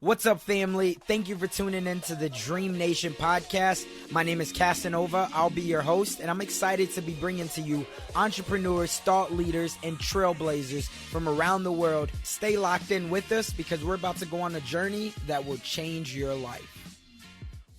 What's up, family? Thank you for tuning in to the DreamNation Podcast. My name is Casanova. I'll be your host, and I'm excited to be bringing to you entrepreneurs, thought leaders, and trailblazers from around the world. Stay locked in with us because we're about to go on a journey that will change your life.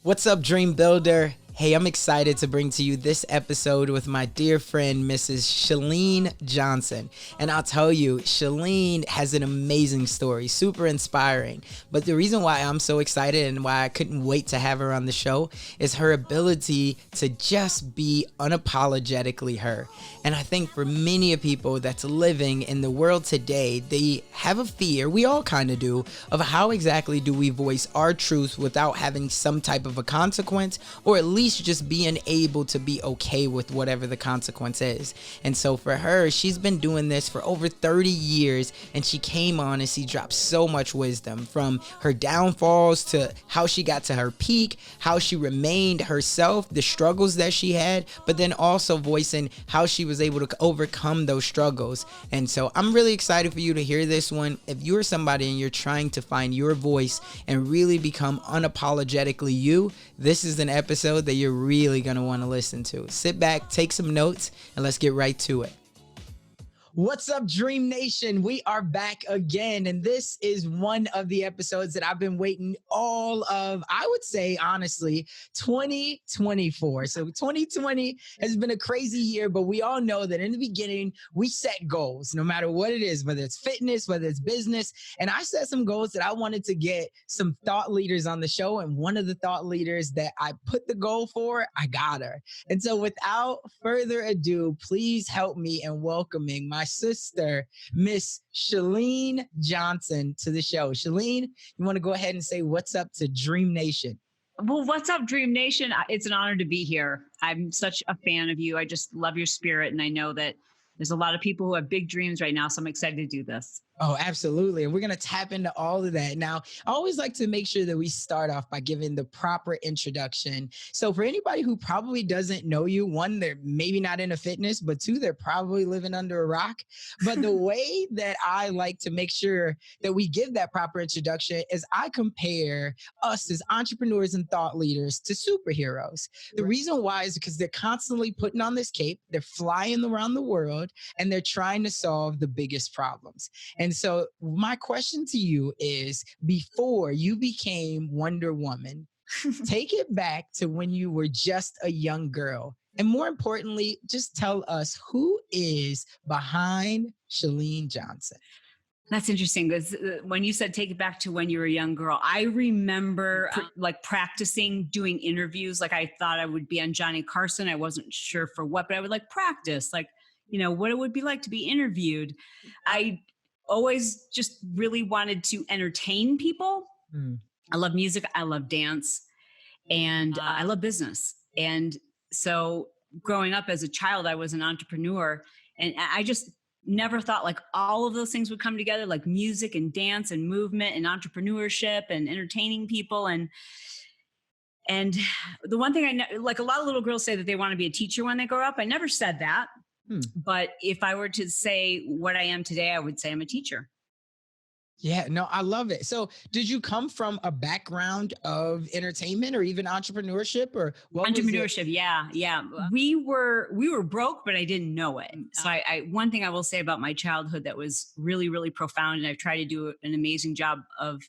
What's up, Dream Builder? Hey, I'm excited to bring to you this episode with my dear friend, Mrs. Chalene Johnson. And I'll tell you, Chalene has an amazing story, super inspiring. But the reason why I'm so excited and why I couldn't wait to have her on the show is her ability to just be unapologetically her. And I think for many people that's living in the world today, they have a fear, we all kind of do, of how exactly do we voice our truth without having some type of a consequence, or at least just being able to be okay with whatever the consequence is. And so for her, she's been doing this for over 30 years, and she came on and she dropped so much wisdom from her downfalls to how she got to her peak, how she remained herself, the struggles that she had, but then also voicing how she was able to overcome those struggles. And so I'm really excited for you to hear this one. If you're somebody and you're trying to find your voice and really become unapologetically you, this is an episode that you're really going to want to listen to. Sit back, take some notes, and let's get right to it. What's up, Dream Nation? We are back again, and this is one of the episodes that I've been waiting all of, I would say, honestly, 2024. So 2020 has been a crazy year, but we all know that in the beginning, we set goals, no matter what it is, whether it's fitness, whether it's business. And I set some goals that I wanted to get some thought leaders on the show, and one of the thought leaders that I put the goal for, I got her. And so without further ado, please help me in welcoming my sister, Miss Chalene Johnson, to the show. Chalene, you want to go ahead and say what's up to Dream Nation? Well, what's up, Dream Nation? It's an honor to be here. I'm such a fan of you. I just love your spirit. And I know that there's a lot of people who have big dreams right now. So I'm excited to do this. Oh, absolutely. And we're going to tap into all of that. Now, I always like to make sure that we start off by giving the proper introduction. So for anybody who probably doesn't know you, one, they're maybe not into fitness, but two, they're probably living under a rock. But the way that I like to make sure that we give that proper introduction is I compare us as entrepreneurs and thought leaders to superheroes. The reason why is because they're constantly putting on this cape, they're flying around the world, and they're trying to solve the biggest problems. And so my question to you is, before you became Wonder Woman, take it back to when you were just a young girl. And more importantly, just tell us who is behind Chalene Johnson. That's interesting because when you said take it back to when you were a young girl, I remember practicing doing interviews. Like I thought I would be on Johnny Carson. I wasn't sure for what, but I would practice, what it would be like to be interviewed. I always just really wanted to entertain people. I love music. I love dance, and I love business. And so growing up as a child, I was an entrepreneur, and I just never thought all of those things would come together, like music and dance and movement and entrepreneurship and entertaining people. And the one thing I know, a lot of little girls say that they want to be a teacher when they grow up. I never said that. But if I were to say what I am today, I would say I'm a teacher. Yeah, no, I love it. So did you come from a background of entertainment or even entrepreneurship or what? Entrepreneurship? Yeah. We were broke, but I didn't know it. So I one thing I will say about my childhood that was really, really profound, and I've tried to do an amazing job of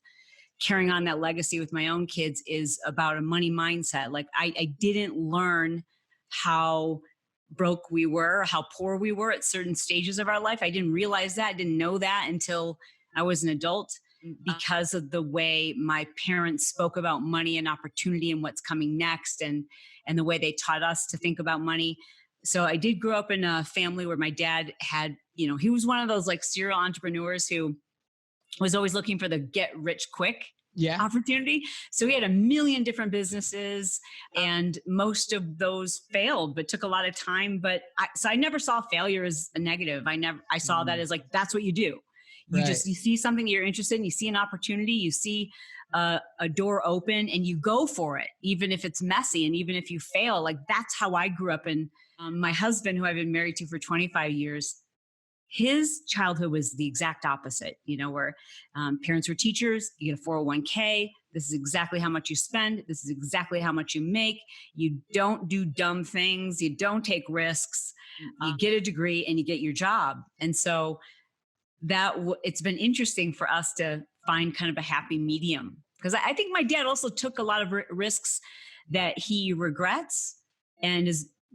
carrying on that legacy with my own kids, is about a money mindset. I didn't learn how broke we were, how poor we were at certain stages of our life. I didn't realize that. I didn't know that until I was an adult, because of the way my parents spoke about money and opportunity and what's coming next, and the way they taught us to think about money. So I did grow up in a family where my dad had, he was one of those serial entrepreneurs who was always looking for the get rich quick opportunity. So he had a million different businesses, and most of those failed, but took a lot of time. But I never saw failure as a negative. I saw that as that's what you do. You see something you're interested in, you see an opportunity, you see a door open, and you go for it, even if it's messy and even if you fail. That's how I grew up. And my husband, who I've been married to for 25 years, His childhood was the exact opposite, where parents were teachers, you get a 401k. This is exactly how much you spend. This is exactly how much you make. You don't do dumb things. You don't take risks. You get a degree and you get your job. And so it's been interesting for us to find kind of a happy medium, because I think my dad also took a lot of risks that he regrets, and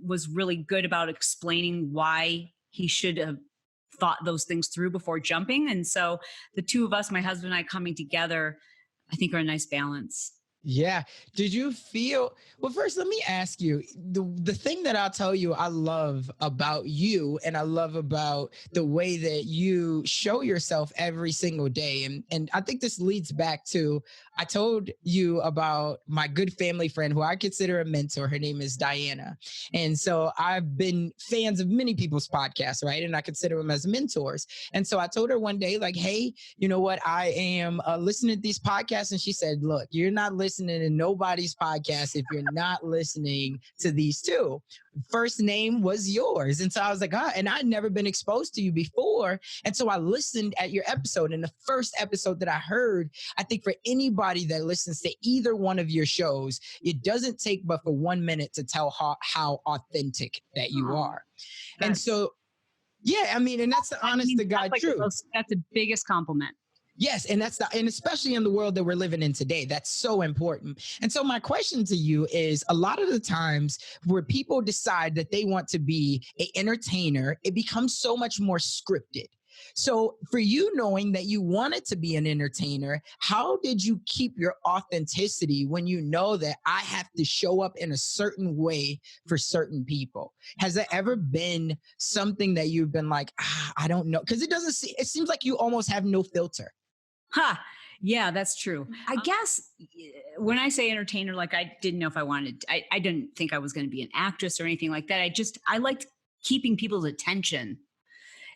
was really good about explaining why he should have thought those things through before jumping. And so the two of us, my husband and I, coming together, I think are a nice balance. Yeah. Did you feel, well, first, let me ask you, the thing that I'll tell you I love about you, and I love about the way that you show yourself every single day. And I think this leads back to, I told you about my good family friend who I consider a mentor. Her name is Diana. And so I've been fans of many people's podcasts, right? And I consider them as mentors. And so I told her one day, like, hey, you know what? I am listening to these podcasts. And she said, look, you're not listening to nobody's podcast if you're not listening to these two. First name was yours. And so I was like, and I'd never been exposed to you before. And so I listened at your episode. And the first episode that I heard, I think for anybody that listens to either one of your shows, it doesn't take but for 1 minute to tell how authentic that you are. And so, yeah, I mean, and that's the honest to God truth. That's the biggest compliment. Yes. And and especially in the world that we're living in today, that's so important. And so my question to you is, a lot of the times where people decide that they want to be an entertainer, it becomes so much more scripted. So for you, knowing that you wanted to be an entertainer, how did you keep your authenticity when you know that I have to show up in a certain way for certain people? Has there ever been something that you've been like, I don't know? Because it seems like you almost have no filter. Yeah, that's true. I guess when I say entertainer, like, I didn't know if I didn't think I was going to be an actress or anything like that. I liked keeping people's attention.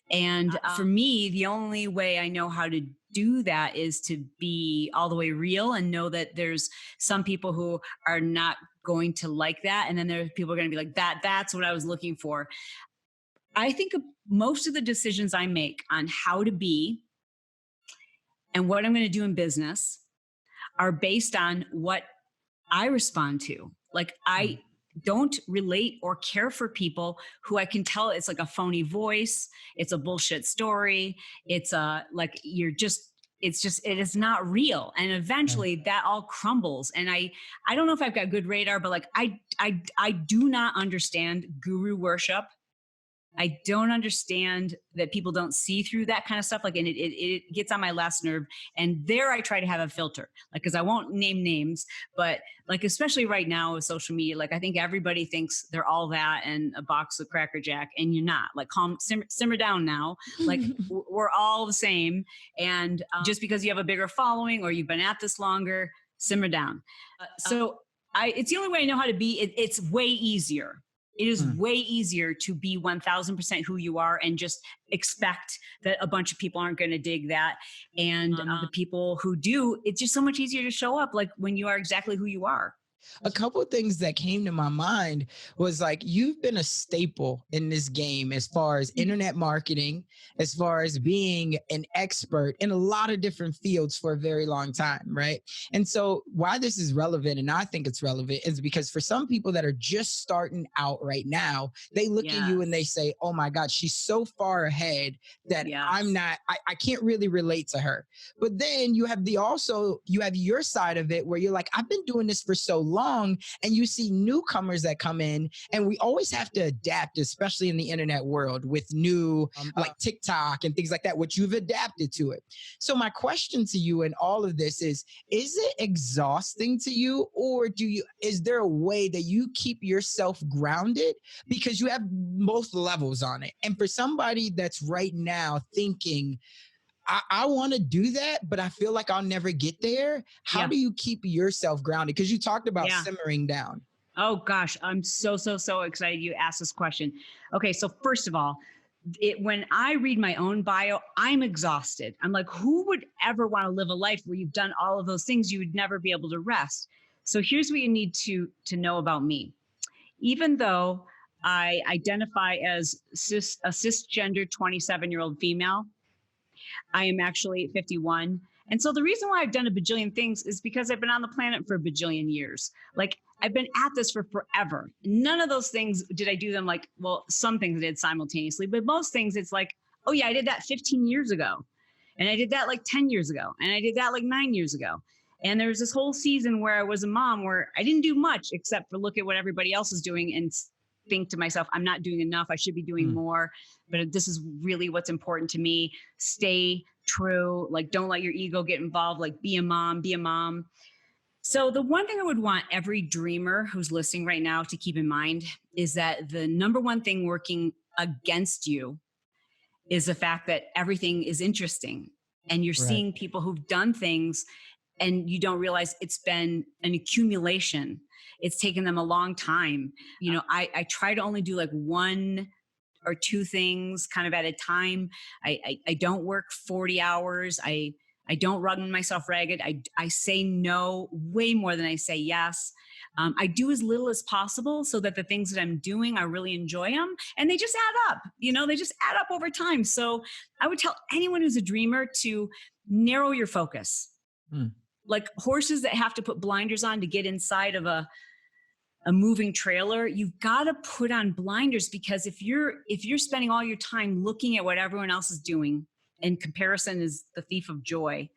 And for me, the only way I know how to do that is to be all the way real and know that there's some people who are not going to like that. And then there's people who are going to be like, that's what I was looking for. I think most of the decisions I make on how to be and what I'm going to do in business are based on what I respond to. Like, I don't relate or care for people who I can tell it's like a phony voice. It's a bullshit story. It is not real. And eventually that all crumbles. And I don't know if I've got good radar, but like, I do not understand guru worship. I don't understand that people don't see through that kind of stuff. Like, and it gets on my last nerve. And there I try to have a filter, like, cause I won't name names, but like, especially right now with social media, like, I think everybody thinks they're all that and a box of Cracker Jack, and you're not. Like, simmer down now. Like, we're all the same. And just because you have a bigger following or you've been at this longer, simmer down. It's the only way I know how to be. It's way easier. It is way easier to be 1000% who you are and just expect that a bunch of people aren't going to dig that. And the people who do, it's just so much easier to show up like when you are exactly who you are. A couple of things that came to my mind was like, you've been a staple in this game as far as internet marketing, as far as being an expert in a lot of different fields for a very long time, right? And so why this is relevant, and I think it's relevant, is because for some people that are just starting out right now, they look at you and they say, oh my God, she's so far ahead that I can't really relate to her. But then you have your side of it where you're like, I've been doing this for so long, and you see newcomers that come in, and we always have to adapt, especially in the internet world with new like TikTok and things like that, which you've adapted to it. So my question to you in all of this is it exhausting to you, or is there a way that you keep yourself grounded, because you have both levels on it? And for somebody that's right now thinking, I want to do that, but I feel like I'll never get there. How do you keep yourself grounded? Because you talked about simmering down. Oh gosh, I'm so excited you asked this question. Okay, so first of all, when I read my own bio, I'm exhausted. I'm like, who would ever want to live a life where you've done all of those things? You would never be able to rest. So here's what you need to know about me. Even though I identify as a cisgender 27-year-old female. I am actually 51. And so the reason why I've done a bajillion things is because I've been on the planet for a bajillion years. Like, I've been at this for forever. None of those things did I do them like, well, some things I did simultaneously, but most things it's like, oh yeah, I did that 15 years ago. And I did that like 10 years ago. And I did that like 9 years ago. And there was this whole season where I was a mom where I didn't do much except for look at what everybody else is doing and think to myself, I'm not doing enough. I should be doing more, but this is really what's important to me. Stay true. Like, don't let your ego get involved. Like, be a mom, be a mom. So the one thing I would want every dreamer who's listening right now to keep in mind is that the number one thing working against you is the fact that everything is interesting and you're seeing people who've done things and you don't realize it's been an accumulation. It's taken them a long time. You know, I try to only do like one or two things kind of at a time. I don't work 40 hours. I don't run myself ragged. I say no way more than I say yes. I do as little as possible so that the things that I'm doing, I really enjoy them and they just add up, they just add up over time. So I would tell anyone who's a dreamer to narrow your focus. Like horses that have to put blinders on to get inside of a moving trailer, you've got to put on blinders, because if you're spending all your time looking at what everyone else is doing, and comparison is the thief of joy,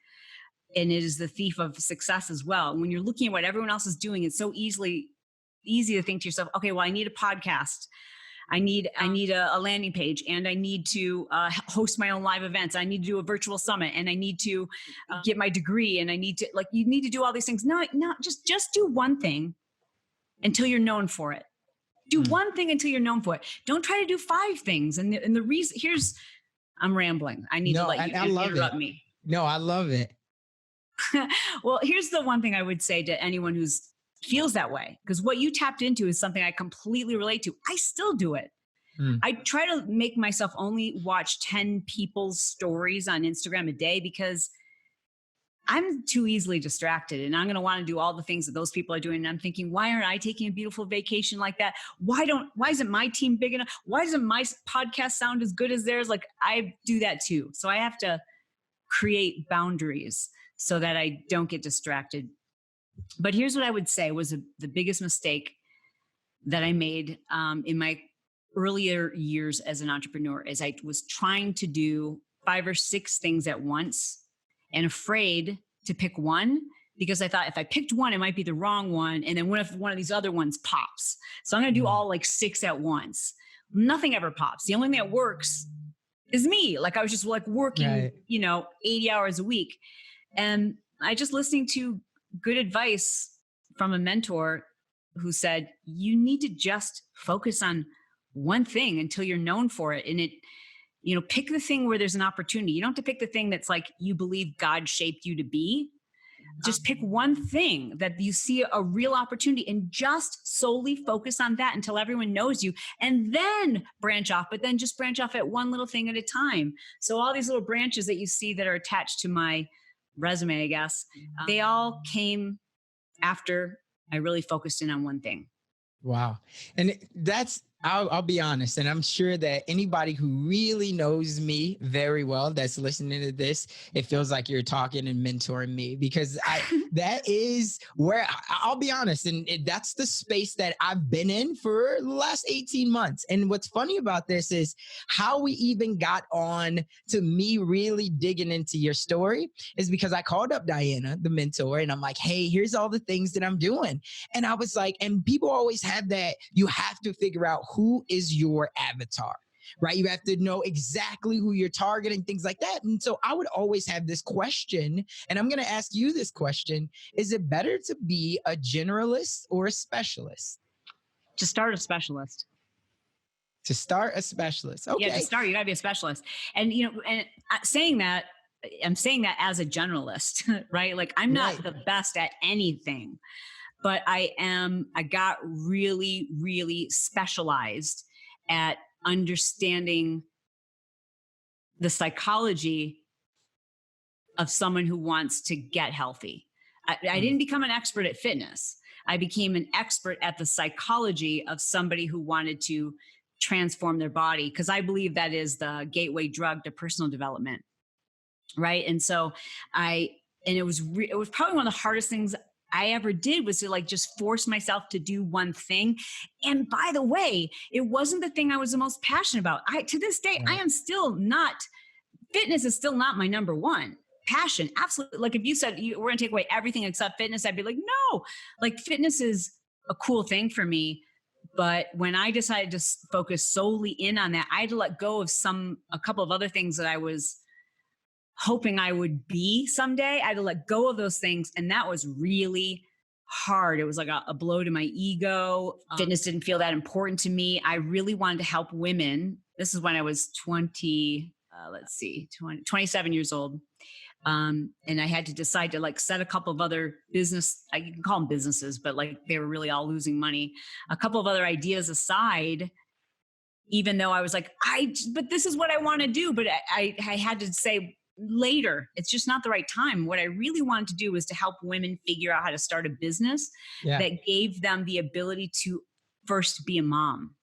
and it is the thief of success as well. When you're looking at what everyone else is doing, it's so easy to think to yourself, okay, well, I need a podcast. I need a landing page, and I need to host my own live events. I need to do a virtual summit, and I need to get my degree, and I need to you need to do all these things. No, just do one thing until you're known for it. Do one thing until you're known for it. Don't try to do 5 things. And the reason I'm rambling. I need to let you interrupt me. No, I love it. Well, here's the one thing I would say to anyone who's feels that way, because what you tapped into is something I completely relate to. I still do it. I try to make myself only watch 10 people's stories on Instagram a day, because I'm too easily distracted, and I'm going to want to do all the things that those people are doing. And I'm thinking, why aren't I taking a beautiful vacation like that? Why isn't my team big enough? Why doesn't my podcast sound as good as theirs? Like, I do that too. So I have to create boundaries so that I don't get distracted. But here's what I would say was the biggest mistake that I made in my earlier years as an entrepreneur, is I was trying to do 5 or 6 things at once and afraid to pick one, because I thought if I picked one, it might be the wrong one. And then what if one of these other ones pops? So I'm going to do all like 6 at once. Nothing ever pops. The only thing that works is me. Like, I was just like working, 80 hours a week. And I just listening to good advice from a mentor who said, you need to just focus on one thing until you're known for it. And pick the thing where there's an opportunity. You don't have to pick the thing that's like you believe God shaped you to be. Just pick one thing that you see a real opportunity and just solely focus on that until everyone knows you, and then branch off, but then just branch off at one little thing at a time. So all these little branches that you see that are attached to my resume, I guess, they all came after I really focused in on one thing. Wow. And I'll be honest, and I'm sure that anybody who really knows me very well that's listening to this, it feels like you're talking and mentoring me, because that is where I'll be honest. And that's the space that I've been in for the last 18 months. And what's funny about this is how we even got on to me really digging into your story is because I called up Diana, the mentor, and I'm like, hey, here's all the things that I'm doing. And I was like, and people always have that, you have to figure out who is your avatar, right? You have to know exactly who you're targeting, things like that. And so I would always have this question, and I'm going to ask you this question. Is it better to be a generalist or a specialist? To start a specialist. To start a specialist. Okay. Yeah, to start, you gotta be a specialist. And, saying that, I'm saying that as a generalist, right? Like, I'm not the best at anything, but I got really, really specialized at understanding the psychology of someone who wants to get healthy. I didn't become an expert at fitness. I became an expert at the psychology of somebody who wanted to transform their body, because I believe that is the gateway drug to personal development. Right. And so it was probably one of the hardest things I ever did, was to like just force myself to do one thing. And by the way, it wasn't the thing I was the most passionate about. To this day, I am still not, fitness is still not my number one passion. Absolutely. Like if you said we're going to take away everything except fitness, I'd be like, no, like fitness is a cool thing for me. But when I decided to focus solely in on that, I had to let go of a couple of other things that I was hoping I would be someday. I had to let go of those things. And that was really hard. It was like a blow to my ego. Fitness didn't feel that important to me. I really wanted to help women. This is when I was 27 years old. And I had to decide to like set a couple of other I can call them businesses, but like they were really all losing money. A couple of other ideas aside, even though I was like, but this is what I want to do. But I had to say, later, it's just not the right time. What I really wanted to do was to help women figure out how to start a business that gave them the ability to first be a mom.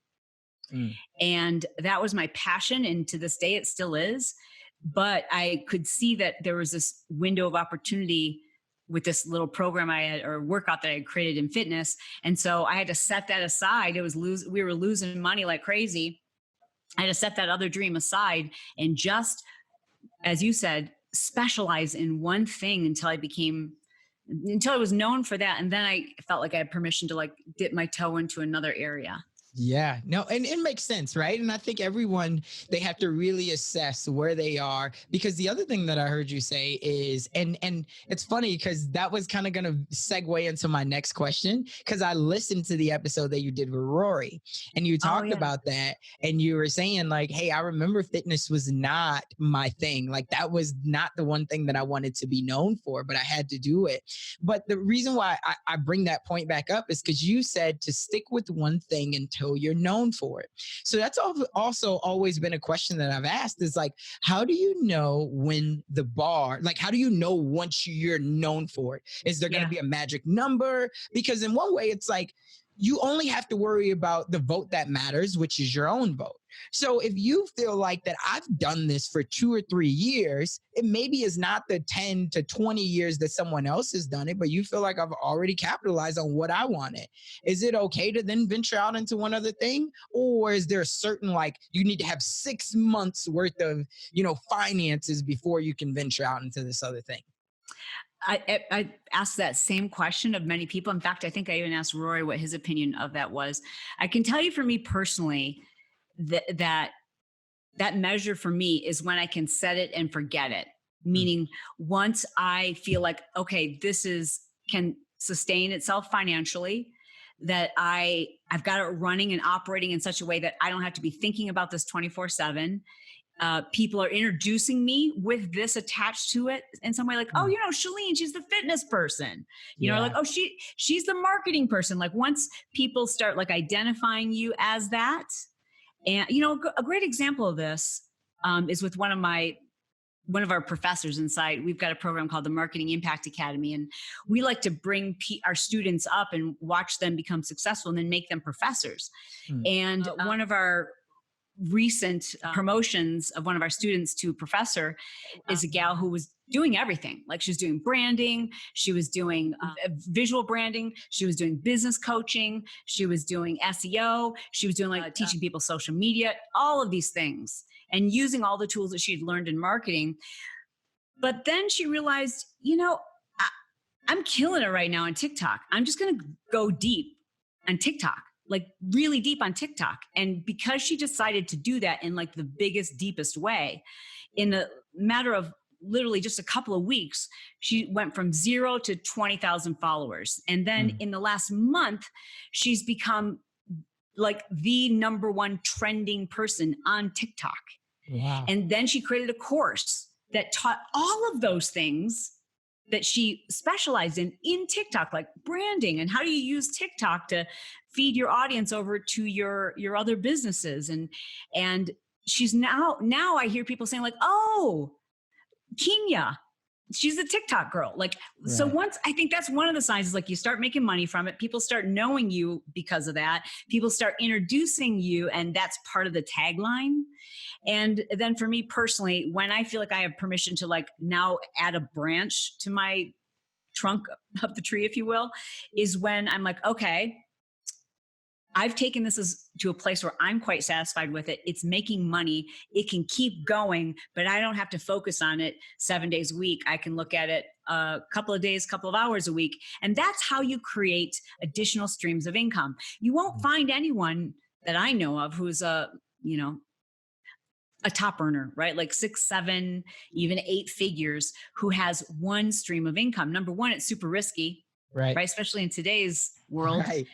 And that was my passion. And to this day, it still is. But I could see that there was this window of opportunity with this little program or workout that I had created in fitness. And so I had to set that aside. We were losing money like crazy. I had to set that other dream aside and just, as you said, specialize in one thing until I was known for that. And then I felt like I had permission to like dip my toe into another area. Yeah, no, and it makes sense, right? And I think everyone, they have to really assess where they are, because the other thing that I heard you say is, and it's funny because that was kind of going to segue into my next question, because I listened to the episode that you did with Rory and you talked about that, and you were saying like, hey, I remember fitness was not my thing. Like that was not the one thing that I wanted to be known for, but I had to do it. But the reason why I bring that point back up is because you said to stick with one thing until you're known for it. So that's also always been a question that I've asked, is like, how do you know when the bar, like, how do you know once you're known for it? Is there going to be a magic number? Because in one way, it's like, you only have to worry about the vote that matters, which is your own vote. So if you feel like that I've done this for 2 or 3 years, it maybe is not the 10 to 20 years that someone else has done it, but you feel like I've already capitalized on what I wanted. Is it okay to then venture out into one other thing? Or is there a certain, like, you need to have 6 months worth of, finances before you can venture out into this other thing? I asked that same question of many people. In fact, I think I even asked Rory what his opinion of that was. I can tell you for me personally, that measure for me is when I can set it and forget it. Meaning once I feel like, okay, can sustain itself financially, that I've got it running and operating in such a way that I don't have to be thinking about this 24/7. People are introducing me with this attached to it in some way, like, oh, Shalene, she's the fitness person, like, oh, she's the marketing person. Like once people start like identifying you as that. And, a great example of this is with one of our professors inside. We've got a program called the Marketing Impact Academy, and we like to bring our students up and watch them become successful and then make them professors. And one of our recent promotions of one of our students to professor is a gal who was doing everything. Like she was doing branding, she was doing visual branding, she was doing business coaching, she was doing SEO, she was doing like teaching people social media, all of these things, and using all the tools that she'd learned in marketing. But then she realized, I'm killing it right now on TikTok. I'm just going to go deep on TikTok. Like really deep on TikTok. And because she decided to do that in like the biggest, deepest way, in a matter of literally just a couple of weeks, she went from 0 to 20,000 followers. And then in the last month, she's become like the number one trending person on TikTok. Wow. And then she created a course that taught all of those things that she specialized in TikTok, like branding and how do you use TikTok to feed your audience over to your other businesses. And she's now I hear people saying like, oh, Kenya, she's a TikTok girl. Like, so once, I think that's one of the signs is like you start making money from it. People start knowing you because of that. People start introducing you, and that's part of the tagline. And then for me personally, when I feel like I have permission to like now add a branch to my trunk of the tree, if you will, is when I'm like, okay, I've taken this to a place where I'm quite satisfied with it. It's making money. It can keep going, but I don't have to focus on it 7 days a week. I can look at it a couple of days, couple of hours a week. And that's how you create additional streams of income. You won't find anyone that I know of who's a top earner, right? Like 6, 7, even 8 figures who has one stream of income. Number one, it's super risky, right? Especially in today's world. Right.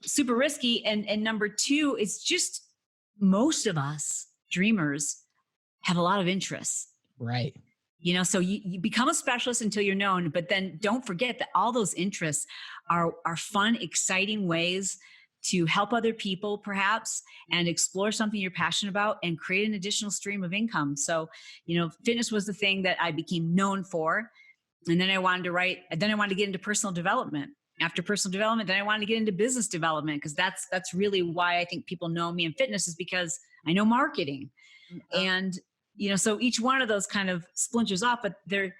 Super risky. And number two, it's just most of us dreamers have a lot of interests. Right. So you become a specialist until you're known, but then don't forget that all those interests are fun, exciting ways to help other people perhaps and explore something you're passionate about and create an additional stream of income. So, fitness was the thing that I became known for. And then I wanted to get into personal development. After personal development, then I wanted to get into business development because that's really why I think people know me in fitness is because I know marketing. And, so each one of those kind of splinters off, but they're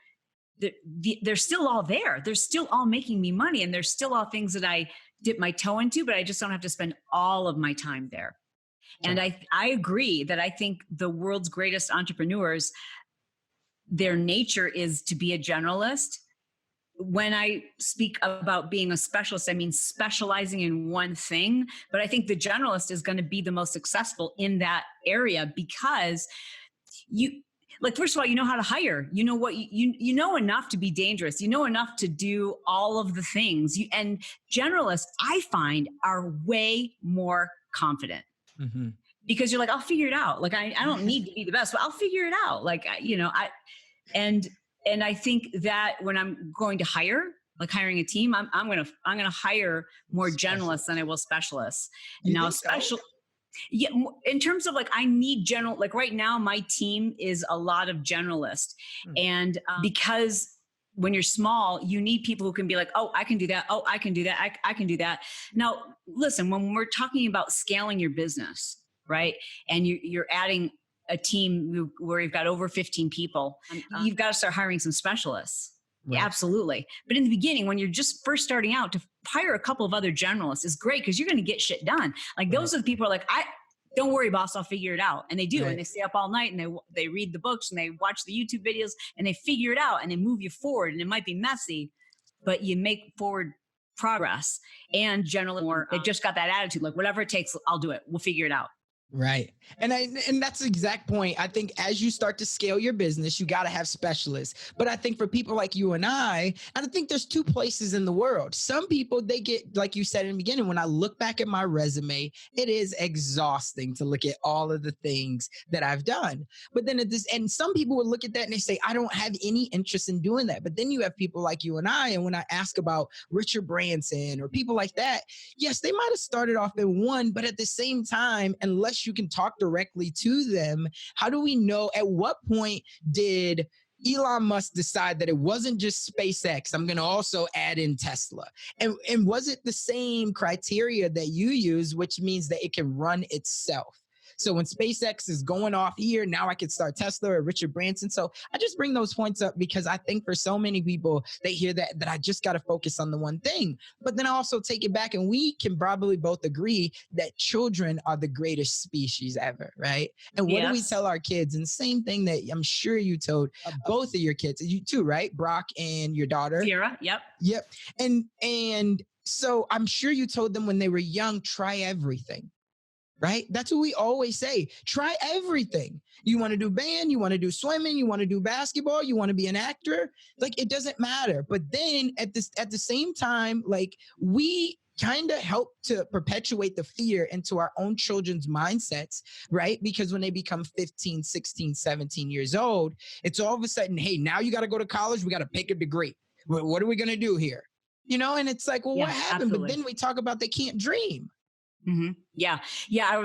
still all there. They're still all making me money. And there's still all things that I dip my toe into, but I just don't have to spend all of my time there. And I agree that I think the world's greatest entrepreneurs, their nature is to be a generalist. When I speak about being a specialist, I mean specializing in one thing, but I think the generalist is going to be the most successful in that area because first of all, you know how to hire, you know enough to be dangerous. You know enough to do all of the things and generalists I find are way more confident because you're like, I'll figure it out. Like, I don't need to be the best, but I'll figure it out. Like, and I think that when I'm going to hire, like hiring a team, I'm going to hire more generalists than I will specialists. Now, yeah, in terms of like, I need general, like right now, my team is a lot of generalists. And because when you're small, you need people who can be like, oh, I can do that. Oh, I can do that. I can do that. Now, listen, when we're talking about scaling your business, right? And you're adding a team where you've got over 15 people, you've got to start hiring some specialists. Right. Yeah, absolutely. But in the beginning, when you're just first starting out, to hire a couple of other generalists is great because you're going to get shit done. Like those are the people who are like, don't worry, boss, I'll figure it out. And they do. Right. And they stay up all night and they read the books and they watch the YouTube videos and they figure it out and they move you forward. And it might be messy, but you make forward progress. And generally more, they just got that attitude, like whatever it takes, I'll do it. We'll figure it out. Right. And that's the exact point. I think as you start to scale your business, you got to have specialists. But I think for people like you and I think there's two places in the world. Some people, they get, like you said in the beginning, when I look back at my resume, it is exhausting to look at all of the things that I've done. But then and some people would look at that and they say, I don't have any interest in doing that. But then you have people like you and when I ask about Richard Branson or people like that, yes, they might have started off in one, but at the same time, unless you can talk directly to them, how do we know at what point did Elon Musk decide that it wasn't just SpaceX, I'm going to also add in Tesla? And was it the same criteria that you use, which means that it can run itself? So when SpaceX is going off here, now I could start Tesla or Richard Branson. So I just bring those points up because I think for so many people, they hear that I just got to focus on the one thing. But then I also take it back, and we can probably both agree that children are the greatest species ever, right? And what do we tell our kids? And same thing that I'm sure you told both of your kids, you too, right? Brock and your daughter. Sierra, yep. Yep. And so I'm sure you told them when they were young, try everything. Right? That's what we always say. Try everything. You want to do band, you want to do swimming, you want to do basketball, you want to be an actor. Like, it doesn't matter. But then at the same time, like, we kind of help to perpetuate the fear into our own children's mindsets, right? Because when they become 15, 16, 17 years old, it's all of a sudden, hey, now you got to go to college. We got to pick a degree. What are we going to do here? And it's like, well, what happened? Absolutely. But then we talk about they can't dream. Mm-hmm. Yeah.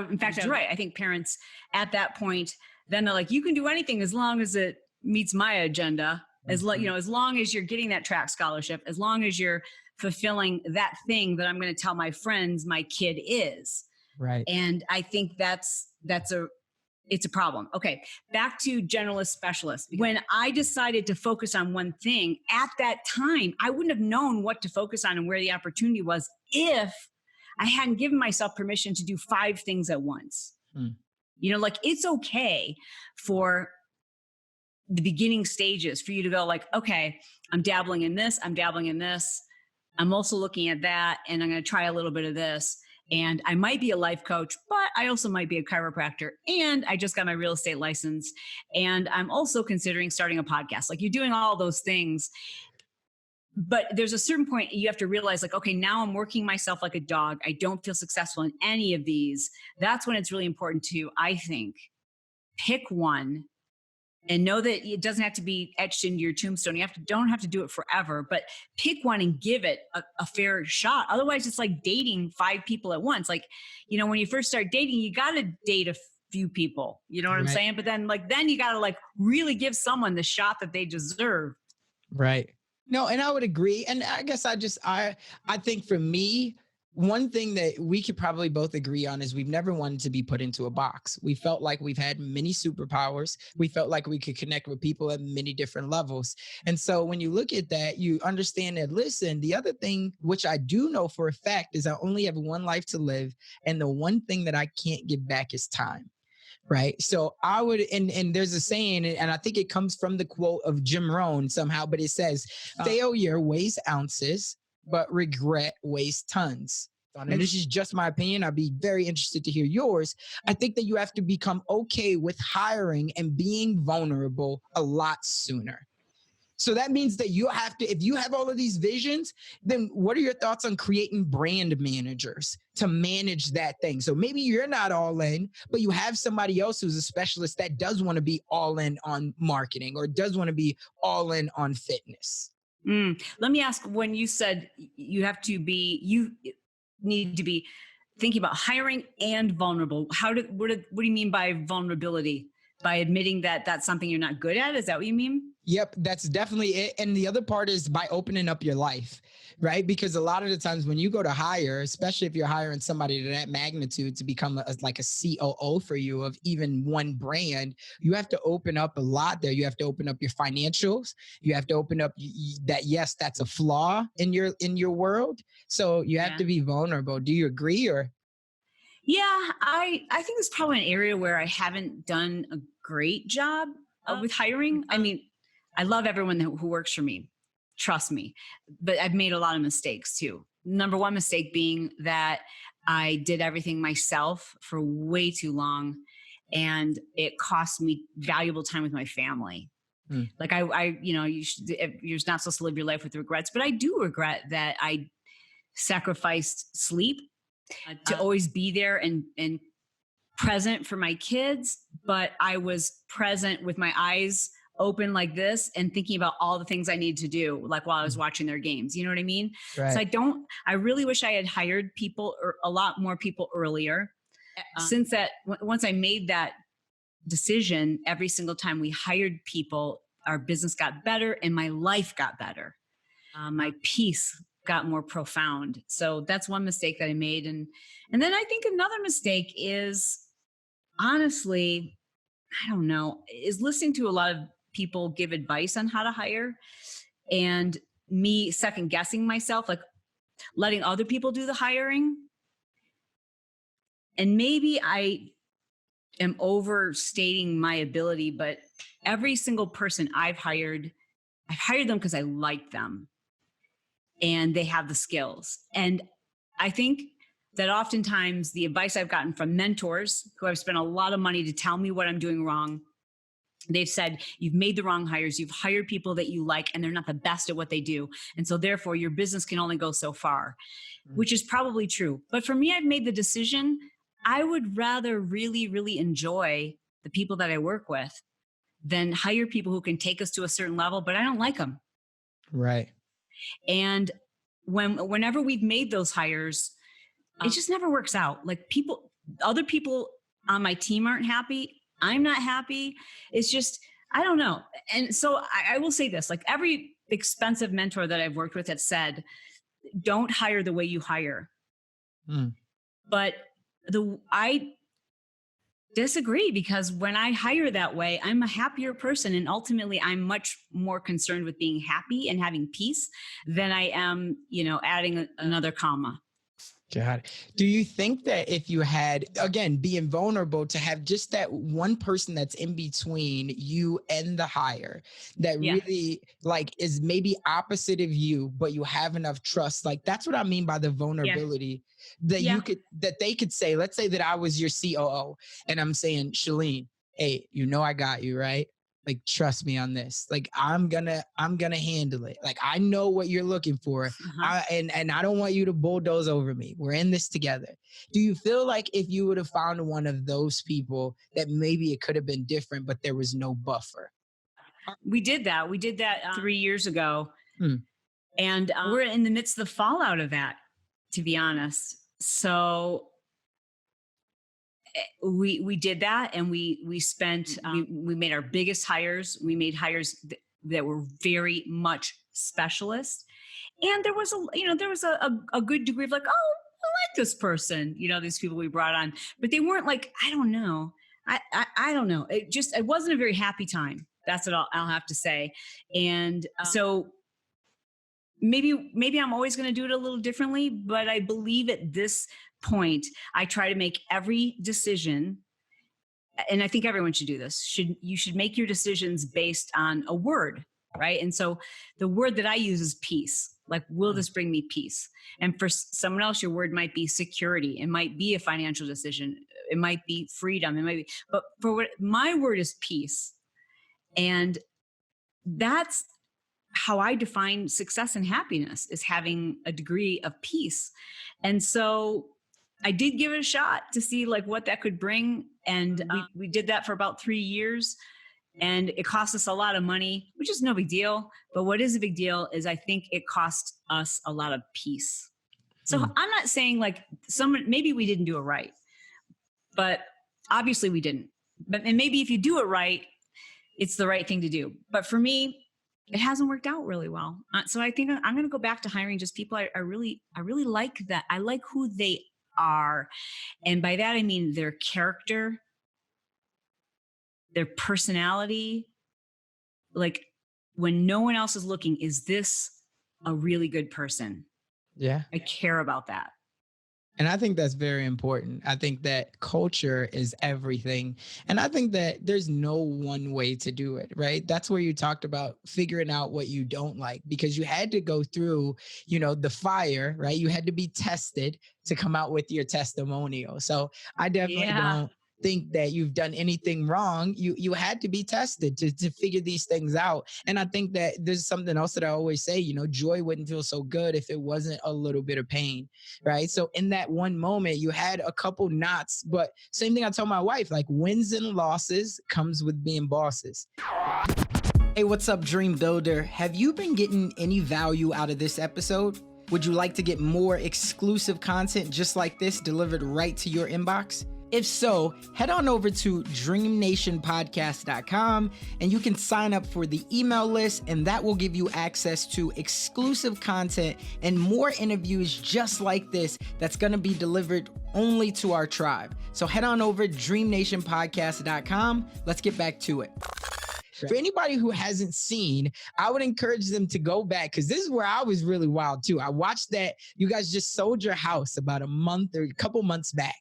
In fact, that's right. I think parents at that point, then they're like, you can do anything as long as it meets my agenda. As long as you're getting that track scholarship, as long as you're fulfilling that thing that I'm going to tell my friends my kid is. Right. And I think it's a problem. Okay. Back to generalist specialist. When I decided to focus on one thing at that time, I wouldn't have known what to focus on and where the opportunity was if I hadn't given myself permission to do 5 things at once. Like it's okay for the beginning stages for you to go like, okay, I'm dabbling in this. I'm also looking at that, and I'm going to try a little bit of this. And I might be a life coach, but I also might be a chiropractor. And I just got my real estate license. And I'm also considering starting a podcast. Like you're doing all those things. But there's a certain point you have to realize like, okay, now I'm working myself like a dog. I don't feel successful in any of these. That's when it's really important to, I think, pick one and know that it doesn't have to be etched into your tombstone. Don't have to do it forever, but pick one and give it a fair shot. Otherwise, it's like dating 5 people at once. Like, when you first start dating, you got to date a few people. You know what I'm saying? But then you got to really give someone the shot that they deserve. Right. No, and I would agree. And I guess I think for me, one thing that we could probably both agree on is we've never wanted to be put into a box. We felt like we've had many superpowers. We felt like we could connect with people at many different levels. And so when you look at that, you understand that, listen, the other thing, which I do know for a fact, is I only have one life to live. And the one thing that I can't give back is time. Right. So I would, and there's a saying, and I think it comes from the quote of Jim Rohn somehow, but it says, failure weighs ounces, but regret weighs tons. And this is just my opinion. I'd be very interested to hear yours. I think that you have to become okay with hiring and being vulnerable a lot sooner. So that means that you have to, if you have all of these visions, then what are your thoughts on creating brand managers to manage that thing? So maybe you're not all in, but you have somebody else who's a specialist that does want to be all in on marketing or does want to be all in on fitness. Let me ask, when you said you need to be thinking about hiring and vulnerable, what do you mean by vulnerability? By admitting that that's something you're not good at? Is that what you mean? Yep, that's definitely it. And the other part is by opening up your life, right? Because a lot of the times when you go to hire, especially if you're hiring somebody to that magnitude to become a COO for you of even one brand, you have to open up a lot there. You have to open up your financials. You have to open up that, yes, that's a flaw in your world. So you have to be vulnerable. Do you agree or? Yeah, I think it's probably an area where I haven't done a great job with hiring. I mean, I love everyone who works for me. Trust me. But I've made a lot of mistakes too. Number one mistake being that I did everything myself for way too long. And it cost me valuable time with my family. Like you're not supposed to live your life with regrets, but I do regret that I sacrificed sleep to always be there and present for my kids. But I was present with my eyes open like this and thinking about all the things I need to do, like while I was watching their games. You know what I mean? Right. So I really wish I had hired people or a lot more people earlier. Since that, once I made that decision, every single time we hired people, our business got better and my life got better. My peace got more profound. So that's one mistake that I made. And then I think another mistake is, honestly, I don't know, is listening to a lot of people give advice on how to hire and me second guessing myself, like letting other people do the hiring. And maybe I am overstating my ability, but every single person I've hired them because I like them and they have the skills. And I think that oftentimes the advice I've gotten from mentors who have spent a lot of money to tell me what I'm doing wrong, they've said, you've made the wrong hires. You've hired people that you like, and they're not the best at what they do. And so therefore your business can only go so far, which is probably true. But for me, I've made the decision. I would rather really, really enjoy the people that I work with than hire people who can take us to a certain level, but I don't like them. Right. And whenever we've made those hires, it just never works out. Like other people on my team aren't happy. I'm not happy. It's just, I don't know. And so I will say this, like every expensive mentor that I've worked with has said, don't hire the way you hire. Mm. But I disagree, because when I hire that way, I'm a happier person. And ultimately, I'm much more concerned with being happy and having peace than I am, adding another comma. Got it. Do you think that if you had, again, being vulnerable to have just that one person that's in between you and the hire that really like is maybe opposite of you, but you have enough trust? Like, that's what I mean by the vulnerability that you could, that they could say, let's say that I was your COO and I'm saying, Shalene, hey, I got you, right? Like, trust me on this. Like, I'm gonna handle it. Like, I know what you're looking for. And I don't want you to bulldoze over me. We're in this together. Do you feel like if you would have found one of those people that maybe it could have been different, but there was no buffer? We did that. We did that 3 years ago. And we're in the midst of the fallout of that, to be honest. So we did that, and we spent, we made our biggest hires. We made hires that were very much specialist. And there was a good degree of like, oh, I like this person, these people we brought on, but they weren't like, I don't know. I don't know. It wasn't a very happy time. That's what I'll have to say. And so maybe I'm always going to do it a little differently, but I believe at this point, I try to make every decision, and I think everyone should do this. You should make your decisions based on a word, right? And so the word that I use is peace. Like, will this bring me peace? And for someone else, your word might be security. It might be a financial decision. It might be freedom. It might be, but my word is peace. And that's how I define success and happiness, is having a degree of peace. And so I did give it a shot to see like what that could bring. And we did that for about 3 years, and it cost us a lot of money, which is no big deal. But what is a big deal is I think it cost us a lot of peace. So I'm not saying like maybe we didn't do it right, but obviously we didn't. And maybe if you do it right, it's the right thing to do. But for me, it hasn't worked out really well. So I think I'm going to go back to hiring just people I really like. That I like who they are. And by that, I mean their character, their personality. Like, when no one else is looking, is this a really good person? Yeah. I care about that. And I think that's very important. I think that culture is everything. And I think that there's no one way to do it, right? That's where you talked about figuring out what you don't like, because you had to go through, the fire, right? You had to be tested to come out with your testimonial. So I definitely don't think that you've done anything wrong. You had to be tested to figure these things out. And I think that there's something else that I always say, joy wouldn't feel so good if it wasn't a little bit of pain, right? So in that one moment, you had a couple knots, but same thing I told my wife, like, wins and losses comes with being bosses. Hey, what's up, Dream Builder? Have you been getting any value out of this episode? Would you like to get more exclusive content just like this delivered right to your inbox? If so, head on over to DreamNationPodcast.com and you can sign up for the email list, and that will give you access to exclusive content and more interviews just like this that's going to be delivered only to our tribe. So head on over to DreamNationPodcast.com. Let's get back to it. For anybody who hasn't seen, I would encourage them to go back, because this is where I was really wild too. I watched that you guys just sold your house about a month or a couple months back.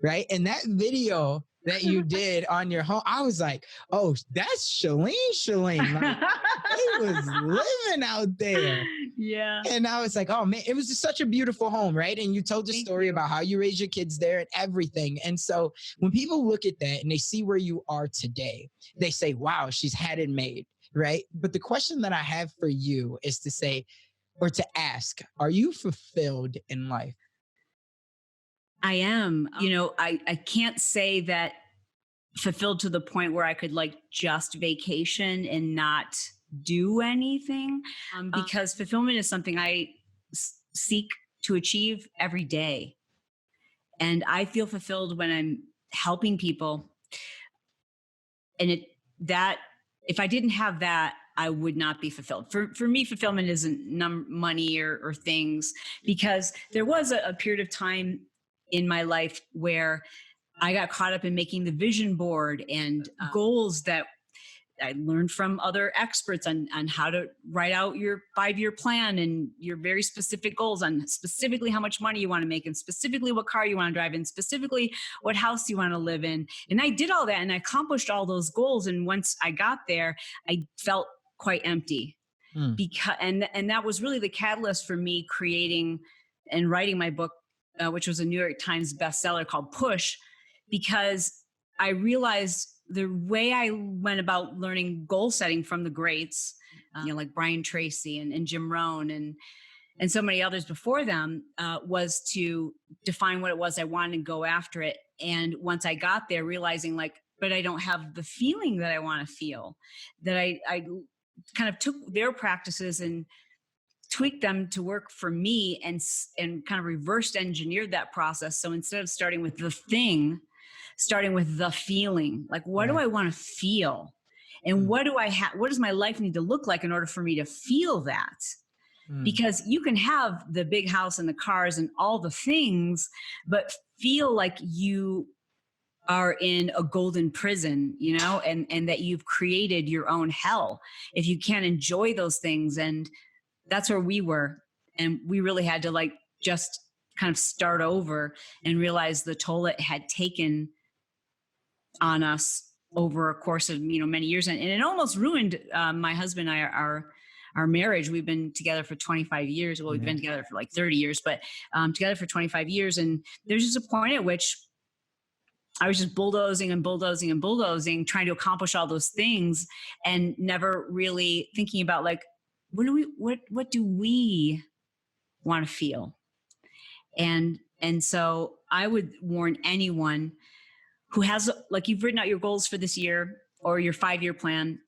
Right. And that video that you did on your home, I was like, oh, that's Shalene. Like, he was living out there. Yeah. And I was like, oh, man, it was just such a beautiful home. Right. And you told the story about how you raised your kids there and everything. And so when people look at that and they see where you are today, they say, wow, she's had it made. Right. But the question that I have for you is to say, or to ask, are you fulfilled in life? I am. I can't say that fulfilled to the point where I could like just vacation and not do anything, because fulfillment is something I seek to achieve every day. And I feel fulfilled when I'm helping people. And that if I didn't have that, I would not be fulfilled. For me, fulfillment isn't money or things, because there was a period of time in my life where I got caught up in making the vision board and goals that I learned from other experts on how to write out your 5-year plan and your very specific goals on specifically how much money you want to make and specifically what car you want to drive and specifically what house you want to live in. And I did all that and I accomplished all those goals. And once I got there, I felt quite empty. Because and that was really the catalyst for me creating and writing my book, which was a New York Times bestseller called Push, because I realized the way I went about learning goal setting from the greats, like Brian Tracy and Jim Rohn and so many others before them, was to define what it was I wanted and go after it. And once I got there, realizing but I don't have the feeling that I want to feel, that I kind of took their practices and tweaked them to work for me and kind of reversed engineered that process. So instead of starting with the thing, starting with the feeling, what do I want to feel? And what does my life need to look like in order for me to feel that? Because you can have the big house and the cars and all the things, but feel like you are in a golden prison, and that you've created your own hell if you can't enjoy those things. And that's where we were. And we really had to just kind of start over and realize the toll it had taken on us over a course of many years, and it almost ruined my husband and I, our marriage. We've been together for 25 years. Well, we've been together for 30 years, but together for 25 years. And there's just a point at which I was just bulldozing, trying to accomplish all those things, and never really thinking about what do we want to feel? And so I would warn anyone who has, you've written out your goals for this year or your 5-year plan,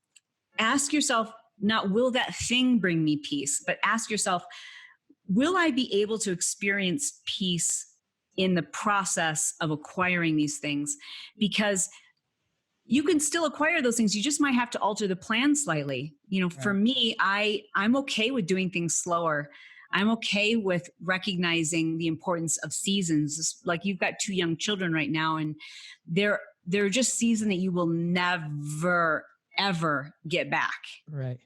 ask yourself, not will that thing bring me peace, but ask yourself, will I be able to experience peace in the process of acquiring these things? Because you can still acquire those things. You just might have to alter the plan slightly. For me, I'm okay with doing things slower. I'm okay with recognizing the importance of seasons. You've got 2 young children right now, and they're just seasons that you will never, ever get back. Right.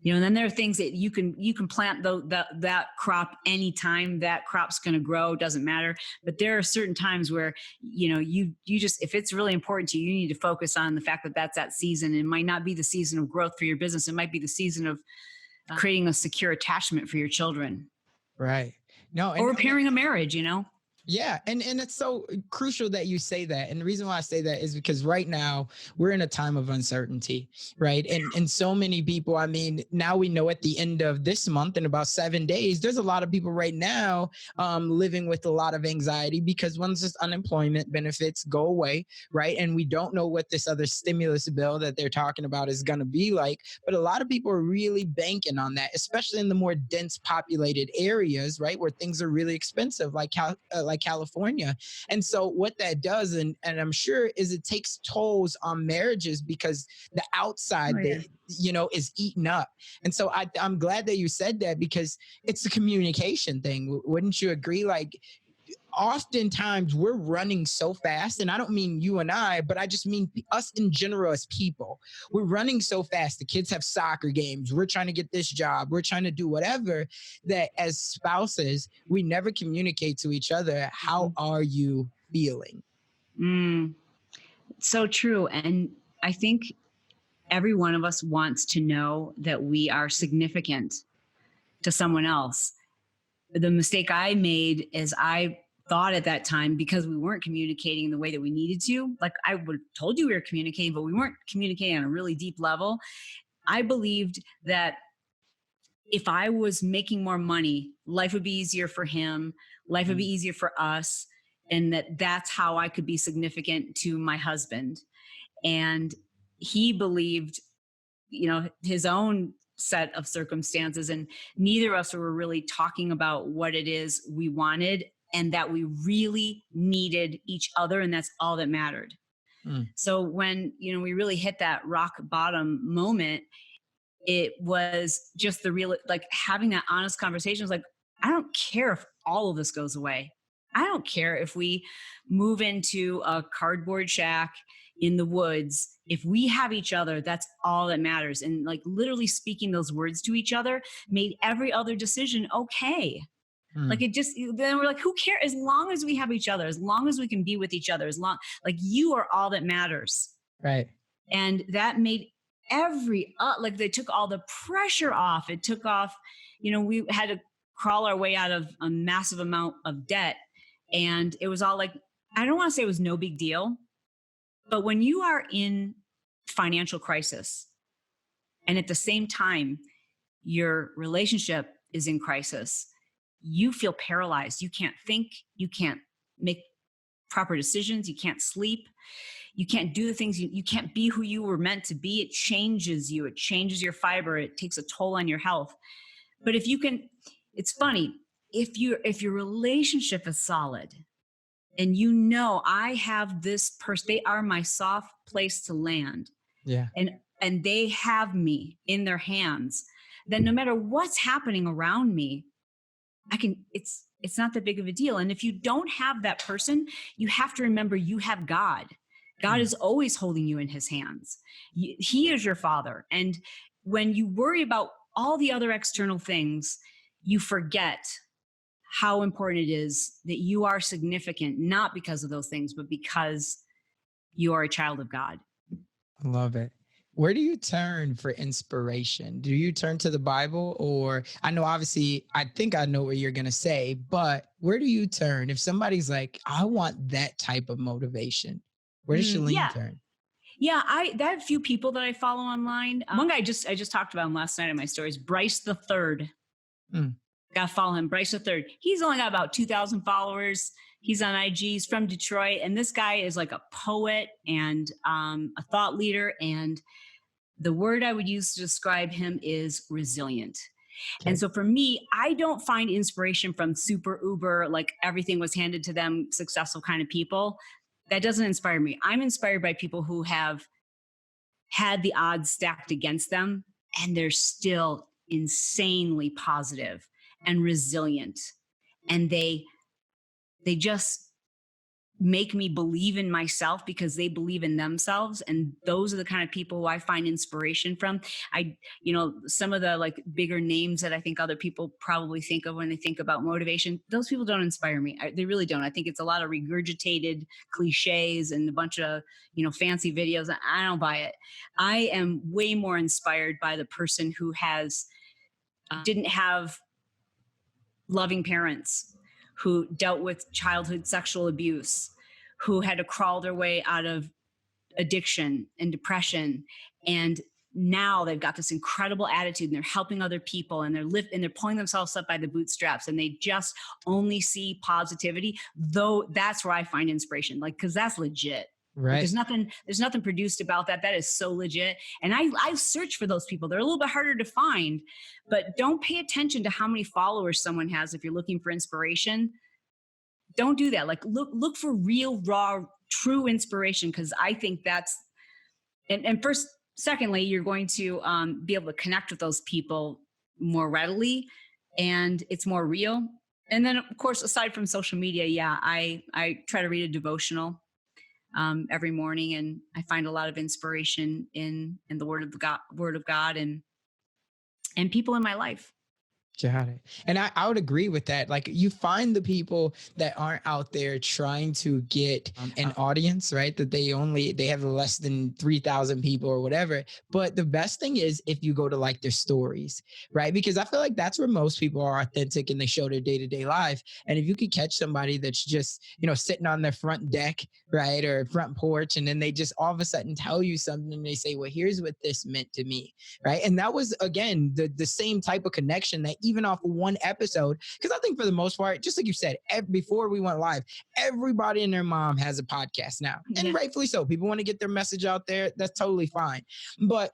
And then there are things that you can plant that crop anytime that crop's going to grow, doesn't matter. But there are certain times where, you just, if it's really important to you, you need to focus on the fact that that's that season. It might not be the season of growth for your business. It might be the season of creating a secure attachment for your children. Right. No, or repairing a marriage, Yeah. And it's so crucial that you say that. And the reason why I say that is because right now we're in a time of uncertainty, right? And so many people, now we know at the end of this month, in about 7 days, there's a lot of people right now living with a lot of anxiety because once this unemployment benefits go away, right? And we don't know what this other stimulus bill that they're talking about is going to be like. But a lot of people are really banking on that, especially in the more dense populated areas, right? Where things are really expensive, like California. And so what that does, and I'm sure, is it takes tolls on marriages because the outside is eaten up. And so I'm glad that you said that, because it's a communication thing. Wouldn't you agree? Oftentimes we're running so fast, and I don't mean you and I, but I just mean us in general as people. We're running so fast. The kids have soccer games. We're trying to get this job. We're trying to do whatever, that as spouses, we never communicate to each other. How are you feeling? So true. And I think every one of us wants to know that we are significant to someone else. The mistake I made is I thought at that time, because we weren't communicating the way that we needed to, I would have told you we were communicating, but we weren't communicating on a really deep level. I believed that if I was making more money, life would be easier for him, life would be easier for us, and that's how I could be significant to my husband. And he believed, his own set of circumstances, and neither of us were really talking about what it is we wanted and that we really needed each other, and that's all that mattered. So when, we really hit that rock bottom moment, it was just the real, like having that honest conversation was like, I don't care if all of this goes away. I don't care if we move into a cardboard shack in the woods. If we have each other, that's all that matters. And like literally speaking those words to each other made every other decision okay. Like it just, then we're like, who cares? As long as we have each other, as long as we can be with each other, as long, like you are all that matters. Right. And that made like they took all the pressure off. It took off, we had to crawl our way out of a massive amount of debt. And it was all like, I don't want to say it was no big deal, but when you are in financial crisis and at the same time, your relationship is in crisis, you feel paralyzed. You can't think, you can't make proper decisions, you can't sleep, you can't do the things, you can't be who you were meant to be. It changes you, it changes your fiber, it takes a toll on your health. But if you can, it's funny, if your relationship is solid and I have this person, they are my soft place to land. Yeah. And they have me in their hands, then no matter what's happening around me, it's not that big of a deal. And if you don't have that person, you have to remember you have God. God is always holding you in his hands. He is your father. And when you worry about all the other external things, you forget how important it is that you are significant, not because of those things, but because you are a child of God. I love it. Where do you turn for inspiration? Do you turn to the Bible? Or I know, obviously, I think I know what you're going to say, but where do you turn? If somebody's like, I want that type of motivation, where does Shalene turn? Yeah, there are a few people that I follow online. One guy I just talked about him last night in my stories, Bryce the Third. Got to follow him, Bryce the Third. He's only got about 2,000 followers. He's on IG. He's from Detroit, and this guy is like a poet and a thought leader. And the word I would use to describe him is resilient. Okay. And so for me, I don't find inspiration from super uber, like everything was handed to them, successful kind of people. That doesn't inspire me. I'm inspired by people who have had the odds stacked against them, and they're still insanely positive and resilient. And they just make me believe in myself because they believe in themselves. And those are the kind of people who I find inspiration from. Some of the like bigger names that I think other people probably think of when they think about motivation, those people don't inspire me. They really don't. I think it's a lot of regurgitated cliches and a bunch of, fancy videos. I don't buy it. I am way more inspired by the person who didn't have loving parents, who dealt with childhood sexual abuse, who had to crawl their way out of addiction and depression. And now they've got this incredible attitude and they're helping other people and they're pulling themselves up by the bootstraps and they just only see positivity. Though that's where I find inspiration, like, cause that's legit. Right. Like there's nothing produced about that. That is so legit. And I search for those people. They're a little bit harder to find, but don't pay attention to how many followers someone has. If you're looking for inspiration, don't do that. Like look for real, raw, true inspiration. Cause I think that's, and secondly, you're going to be able to connect with those people more readily and it's more real. And then of course, aside from social media, I try to read a devotional every morning, and I find a lot of inspiration in the Word of God, and people in my life. Got it. And I would agree with that. Like, you find the people that aren't out there trying to get an audience, right? That they have less than 3,000 people or whatever. But the best thing is if you go to like their stories, right? Because I feel like that's where most people are authentic and they show their day-to-day life. And if you could catch somebody that's just, sitting on their front deck, right? Or front porch, and then they just all of a sudden tell you something and they say, well, here's what this meant to me, right? And that was, again, the same type of connection that even off of one episode, because I think for the most part, just like you said, before we went live, everybody and their mom has a podcast now, and rightfully so. People want to get their message out there. That's totally fine. But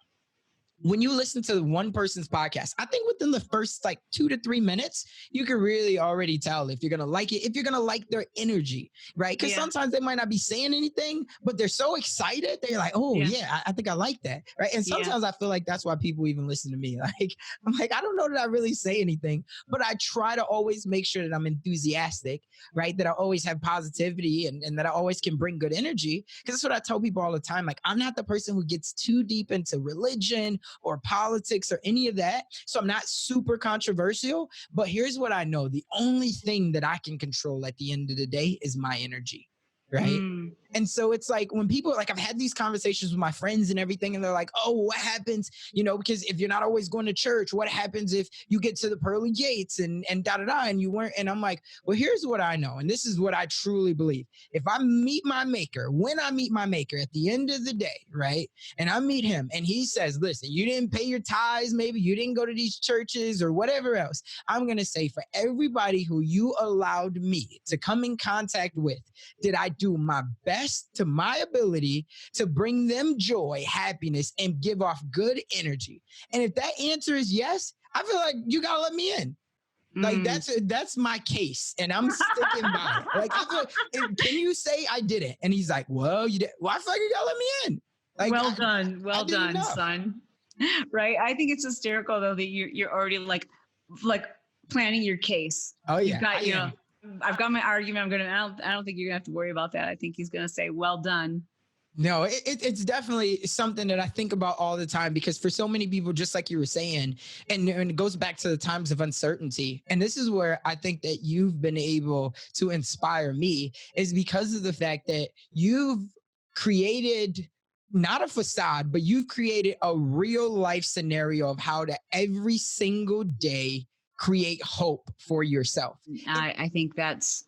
when you listen to one person's podcast, I think within the first like 2 to 3 minutes, you can really already tell if you're going to like it, if you're going to like their energy, right? Because sometimes they might not be saying anything, but they're so excited. They're like, oh yeah, I think I like that, right? And sometimes I feel like that's why people even listen to me. Like, I'm like, I don't know that I really say anything, but I try to always make sure that I'm enthusiastic, right? That I always have positivity and that I always can bring good energy. Because that's what I tell people all the time. Like, I'm not the person who gets too deep into religion or politics or any of that. So I'm not super controversial, but here's what I know. The only thing that I can control at the end of the day is my energy. Right. And so it's like when people like, I've had these conversations with my friends and everything, and they're like, oh, what happens, because if you're not always going to church, what happens if you get to the pearly gates and and you weren't? And I'm like, well, here's what I know. And this is what I truly believe. If I meet my maker, when I meet my maker at the end of the day, right. And I meet him and he says, listen, you didn't pay your tithes. Maybe you didn't go to these churches or whatever else. I'm going to say, for everybody who you allowed me to come in contact with, did I do my best to my ability to bring them joy, happiness, and give off good energy? And if that answer is yes, I feel like you gotta let me in. Like that's my case, and I'm sticking by it. Like, can you say I did it? And he's like, well, you did. Well, I feel like you gotta let me in. Like, well done, son. Right? I think it's hysterical though that you're already like planning your case. Oh yeah, you've got, I've got my argument. I don't think you're gonna have to worry about that. I think he's gonna say, well done. No, it's definitely something that I think about all the time, because for so many people, just like you were saying, and it goes back to the times of uncertainty. And this is where I think that you've been able to inspire me, is because of the fact that you've created not a facade, but you've created a real life scenario of how to every single day create hope for yourself. I think that's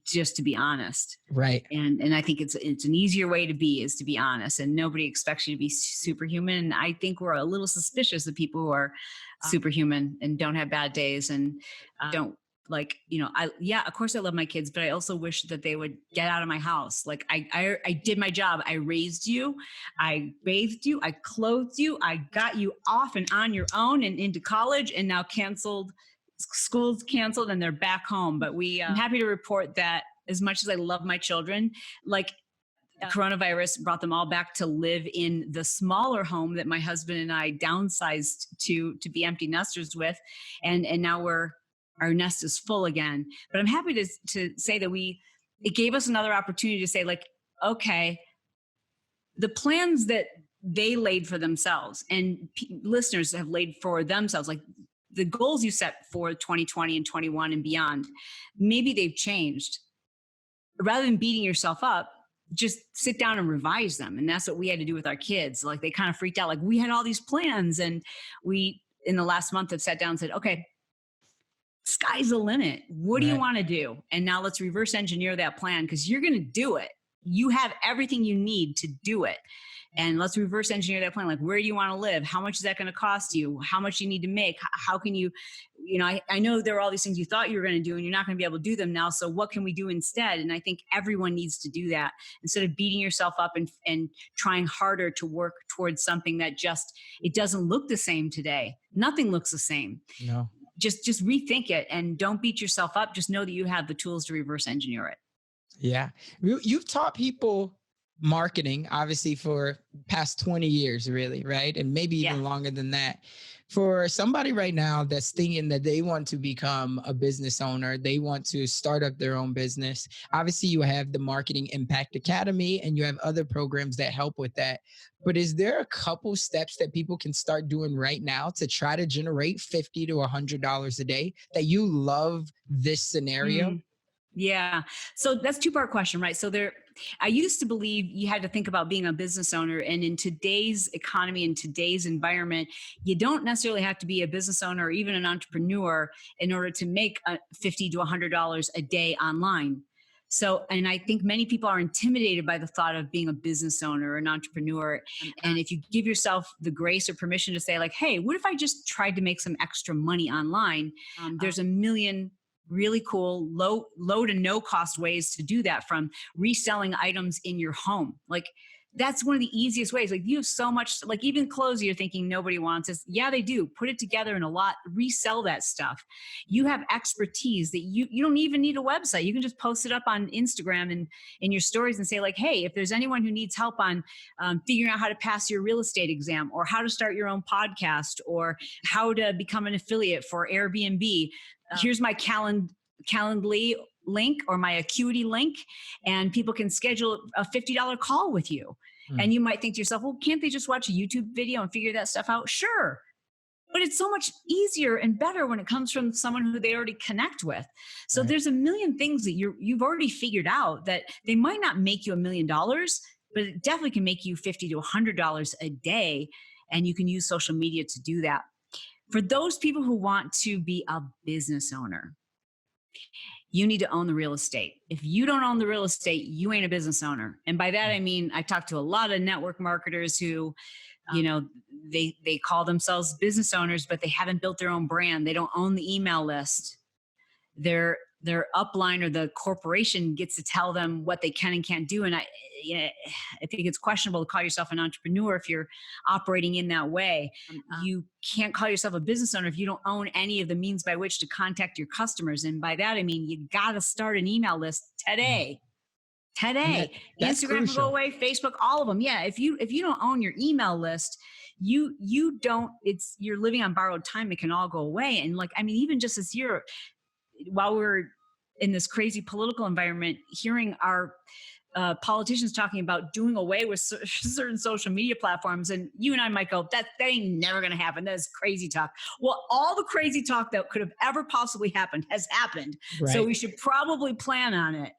just to be honest. Right. And I think it's an easier way to be, is to be honest, and nobody expects you to be superhuman. And I think we're a little suspicious of people who are superhuman and don't have bad days and don't of course I love my kids, but I also wish that they would get out of my house. Like I did my job. I raised you, I bathed you, I clothed you, I got you off and on your own and into college, and now school's canceled and they're back home. But I'm happy to report that as much as I love my children, coronavirus brought them all back to live in the smaller home that my husband and I downsized to be empty nesters with. And now our nest is full again. But I'm happy to say that it gave us another opportunity to say, like, okay, the plans that they laid for themselves and listeners have laid for themselves, like the goals you set for 2020 and 21 and beyond, maybe they've changed. Rather than beating yourself up, just sit down and revise them. And that's what we had to do with our kids. Like, they kind of freaked out. Like, we had all these plans, and we, in the last month, have sat down and said, okay, sky's the limit. What do you want to do? And now let's reverse engineer that plan, because you're going to do it. You have everything you need to do it. And let's reverse engineer that plan. Like, where do you want to live? How much is that going to cost you? How much you need to make? How can you, I know there are all these things you thought you were going to do and you're not going to be able to do them now. So what can we do instead? And I think everyone needs to do that instead of beating yourself up and trying harder to work towards something that it doesn't look the same today. Nothing looks the same. No. Just rethink it and don't beat yourself up. Just know that you have the tools to reverse engineer it. Yeah. You've taught people marketing, obviously, for past 20 years, really, right? And maybe even longer than that. For somebody right now that's thinking that they want to become a business owner, they want to start up their own business. Obviously, you have the Marketing Impact Academy and you have other programs that help with that. But is there a couple steps that people can start doing right now to try to generate $50 to $100 a day that you love this scenario? Yeah. So that's a two-part question, right? So I used to believe you had to think about being a business owner. And in today's economy, in today's environment, you don't necessarily have to be a business owner or even an entrepreneur in order to make $50 to $100 a day online. So, and I think many people are intimidated by the thought of being a business owner or an entrepreneur. And if you give yourself the grace or permission to say, like, hey, what if I just tried to make some extra money online? There's a million really cool, low to no cost ways to do that, from reselling items in your home. Like, that's one of the easiest ways. Like you have so much, like even clothes you're thinking nobody wants is, yeah, they do. Put it together in a lot, resell that stuff. You have expertise that you don't even need a website. You can just post it up on Instagram and in your stories and say like, hey, if there's anyone who needs help on figuring out how to pass your real estate exam, or how to start your own podcast, or how to become an affiliate for Airbnb, here's my Calendly link or my Acuity link, and people can schedule a $50 call with you. And you might think to yourself, well, can't they just watch a YouTube video and figure that stuff out? Sure. But it's so much easier and better when it comes from someone who they already connect with. So there's a million things that you've already figured out that they might not make you $1 million, but it definitely can make you $50 to $100 a day. And you can use social media to do that. For those people who want to be a business owner, you need to own the real estate. If you don't own the real estate, you ain't a business owner. And by that, I mean, I talk to a lot of network marketers who, they call themselves business owners, but they haven't built their own brand. They don't own the email list. Their upline or the corporation gets to tell them what they can and can't do. And I think it's questionable to call yourself an entrepreneur if you're operating in that way. You can't call yourself a business owner if you don't own any of the means by which to contact your customers. And by that, I mean, you got to start an email list today. That's Instagram will go away, Facebook, all of them. Yeah. If you don't own your email list, you're living on borrowed time. It can all go away. And like, I mean, even just this year, while we're in this crazy political environment, hearing our politicians talking about doing away with certain social media platforms, and you and I might go, that ain't never going to happen. That's crazy talk. Well, all the crazy talk that could have ever possibly happened has happened. Right. So we should probably plan on it.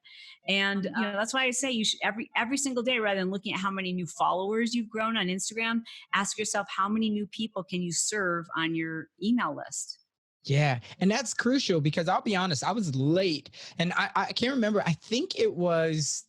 And that's why I say you should every single day, rather than looking at how many new followers you've grown on Instagram, ask yourself, how many new people can you serve on your email list? Yeah. And that's crucial, because I'll be honest, I was late, and I can't remember. I think it was,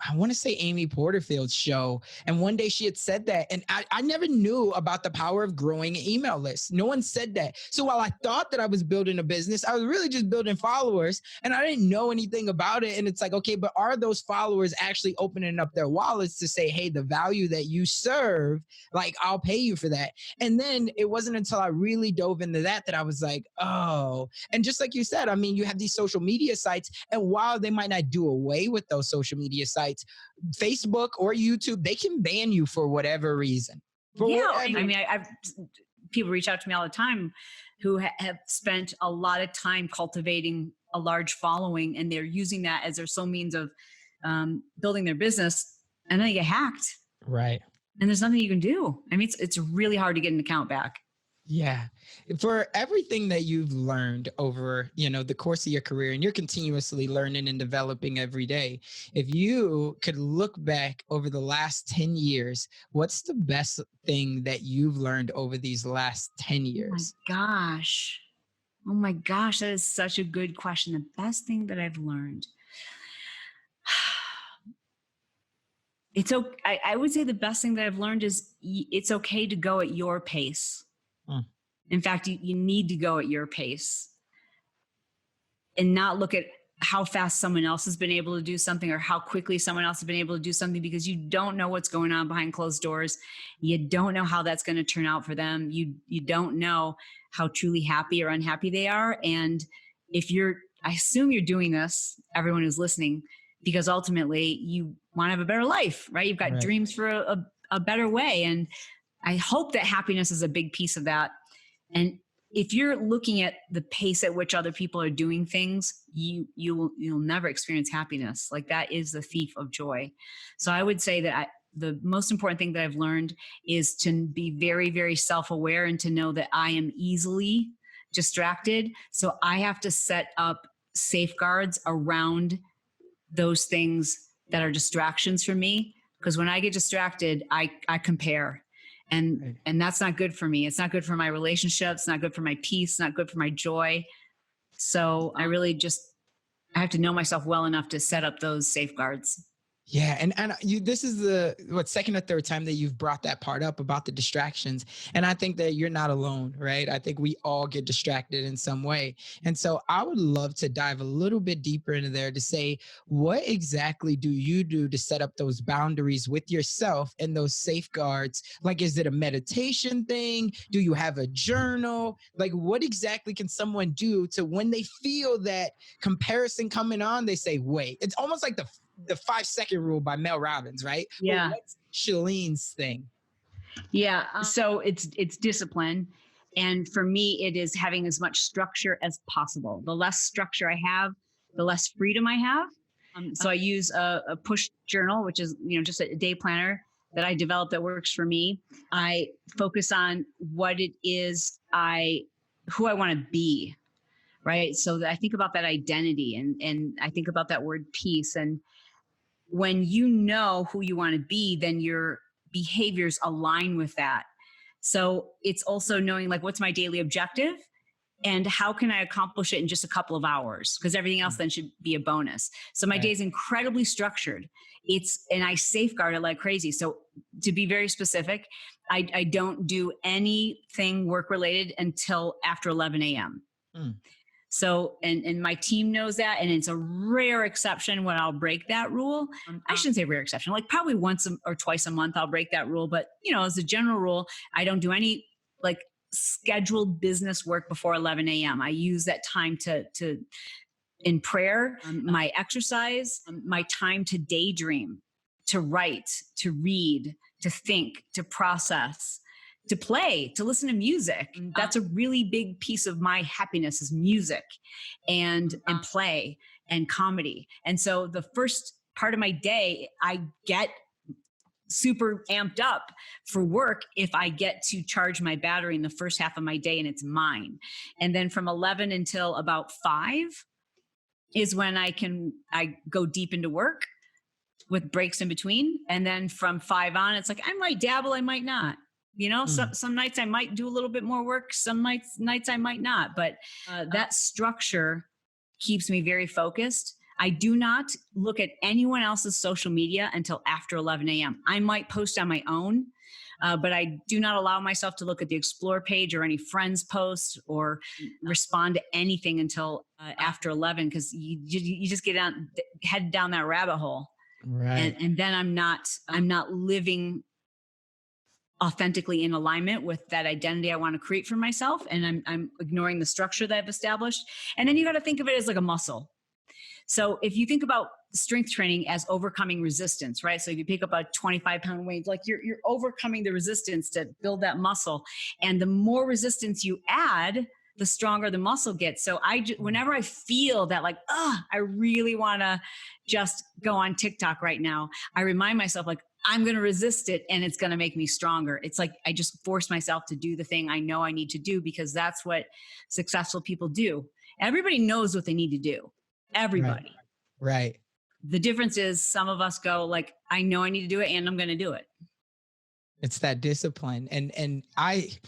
I want to say Amy Porterfield's show. And one day she had said that. And I never knew about the power of growing an email list. No one said that. So while I thought that I was building a business, I was really just building followers, and I didn't know anything about it. And it's like, okay, but are those followers actually opening up their wallets to say, hey, the value that you serve, like, I'll pay you for that. And then it wasn't until I really dove into that I was like, oh, and just like you said, I mean, you have these social media sites, and while they might not do away with those social media sites, Facebook or YouTube, they can ban you for whatever reason. I mean, I've people reach out to me all the time who have spent a lot of time cultivating a large following, and they're using that as their sole means of building their business, and then they get hacked. Right. And there's nothing you can do. I mean, it's really hard to get an account back. Yeah. For everything that you've learned over, the course of your career, and you're continuously learning and developing every day, if you could look back over the last 10 years, what's the best thing that you've learned over these last 10 years? Oh my gosh. That is such a good question. The best thing that I've learned. I would say the best thing that I've learned is it's okay to go at your pace. In fact, you need to go at your pace and not look at how fast someone else has been able to do something, or how quickly someone else has been able to do something, because you don't know what's going on behind closed doors. You don't know how that's going to turn out for them. You don't know how truly happy or unhappy they are. And I assume you're doing this, everyone who's listening, because ultimately you want to have a better life, right? You've got dreams for a better way. And I hope that happiness is a big piece of that. And if you're looking at the pace at which other people are doing things, you'll never experience happiness. Like, that is the thief of joy. So I would say that the most important thing that I've learned is to be very, very self-aware, and to know that I am easily distracted. So I have to set up safeguards around those things that are distractions for me. Because when I get distracted, I compare. And that's not good for me. It's not good for my relationships. It's not good for my peace. It's not good for my joy. So I really I have to know myself well enough to set up those safeguards. Yeah. And this is the second or third time that you've brought that part up about the distractions. And I think that you're not alone, right? I think we all get distracted in some way. And so I would love to dive a little bit deeper into there to say, what exactly do you do to set up those boundaries with yourself and those safeguards? Like, is it a meditation thing? Do you have a journal? Like, what exactly can someone do to, when they feel that comparison coming on, they say, wait, it's almost like the 5-second rule by Mel Robbins, right? Yeah. Well, what's Shalene's thing? Yeah. So it's discipline. And for me, it is having as much structure as possible. The less structure I have, the less freedom I have. So I use a push journal, which is, just a day planner that I developed that works for me. I focus on what it is who I want to be, right? So I think about that identity and I think about that word peace. And when you know who you want to be, then your behaviors align with that. So it's also knowing, like, what's my daily objective and how can I accomplish it in just a couple of hours? Because everything else then should be a bonus. So my day is incredibly structured. And I safeguard it like crazy. So to be very specific, I don't do anything work related until after 11 a.m. So, and my team knows that, and it's a rare exception when I'll break that rule. I shouldn't say rare exception, like probably once or twice a month I'll break that rule. But, as a general rule, I don't do any like scheduled business work before 11 a.m. I use that time to in prayer, my exercise, my time to daydream, to write, to read, to think, to process, to play, to listen to music. That's a really big piece of my happiness is music and play and comedy. And so the first part of my day, I get super amped up for work if I get to charge my battery in the first half of my day and it's mine. And then from 11 until about 5 is when I go deep into work with breaks in between. And then from 5 on, it's like, I might dabble, I might not. Some nights I might do a little bit more work. Some nights I might not, but that structure keeps me very focused. I do not look at anyone else's social media until after 11 a.m. I might post on my own, but I do not allow myself to look at the Explore page or any friends' posts or respond to anything until after 11, because you just head down that rabbit hole. Right. And then I'm not living authentically in alignment with that identity I want to create for myself. And I'm ignoring the structure that I've established. And then you got to think of it as like a muscle. So if you think about strength training as overcoming resistance, right? So if you pick up a 25-pound weight, like you're overcoming the resistance to build that muscle. And the more resistance you add, the stronger the muscle gets. So whenever I feel that like, I really want to just go on TikTok right now, I remind myself like, I'm going to resist it and it's going to make me stronger. It's like, I just force myself to do the thing I know I need to do because that's what successful people do. Everybody knows what they need to do. Everybody. Right. The difference is some of us go like, I know I need to do it and I'm going to do it. It's that discipline. And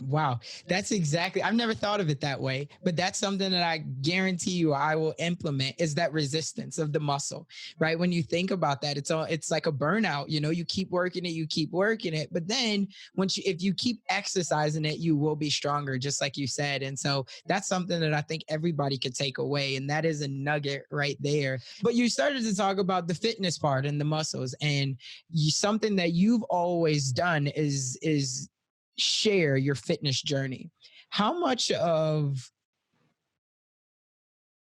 wow, that's exactly, I've never thought of it that way, but that's something that I guarantee you I will implement is that resistance of the muscle, right? When you think about that, it's like a burnout, you keep working it, but then if you keep exercising it, you will be stronger, just like you said. And so that's something that I think everybody could take away. And that is a nugget right there. But you started to talk about the fitness part and the muscles, and something that you've always done is share your fitness journey. How much of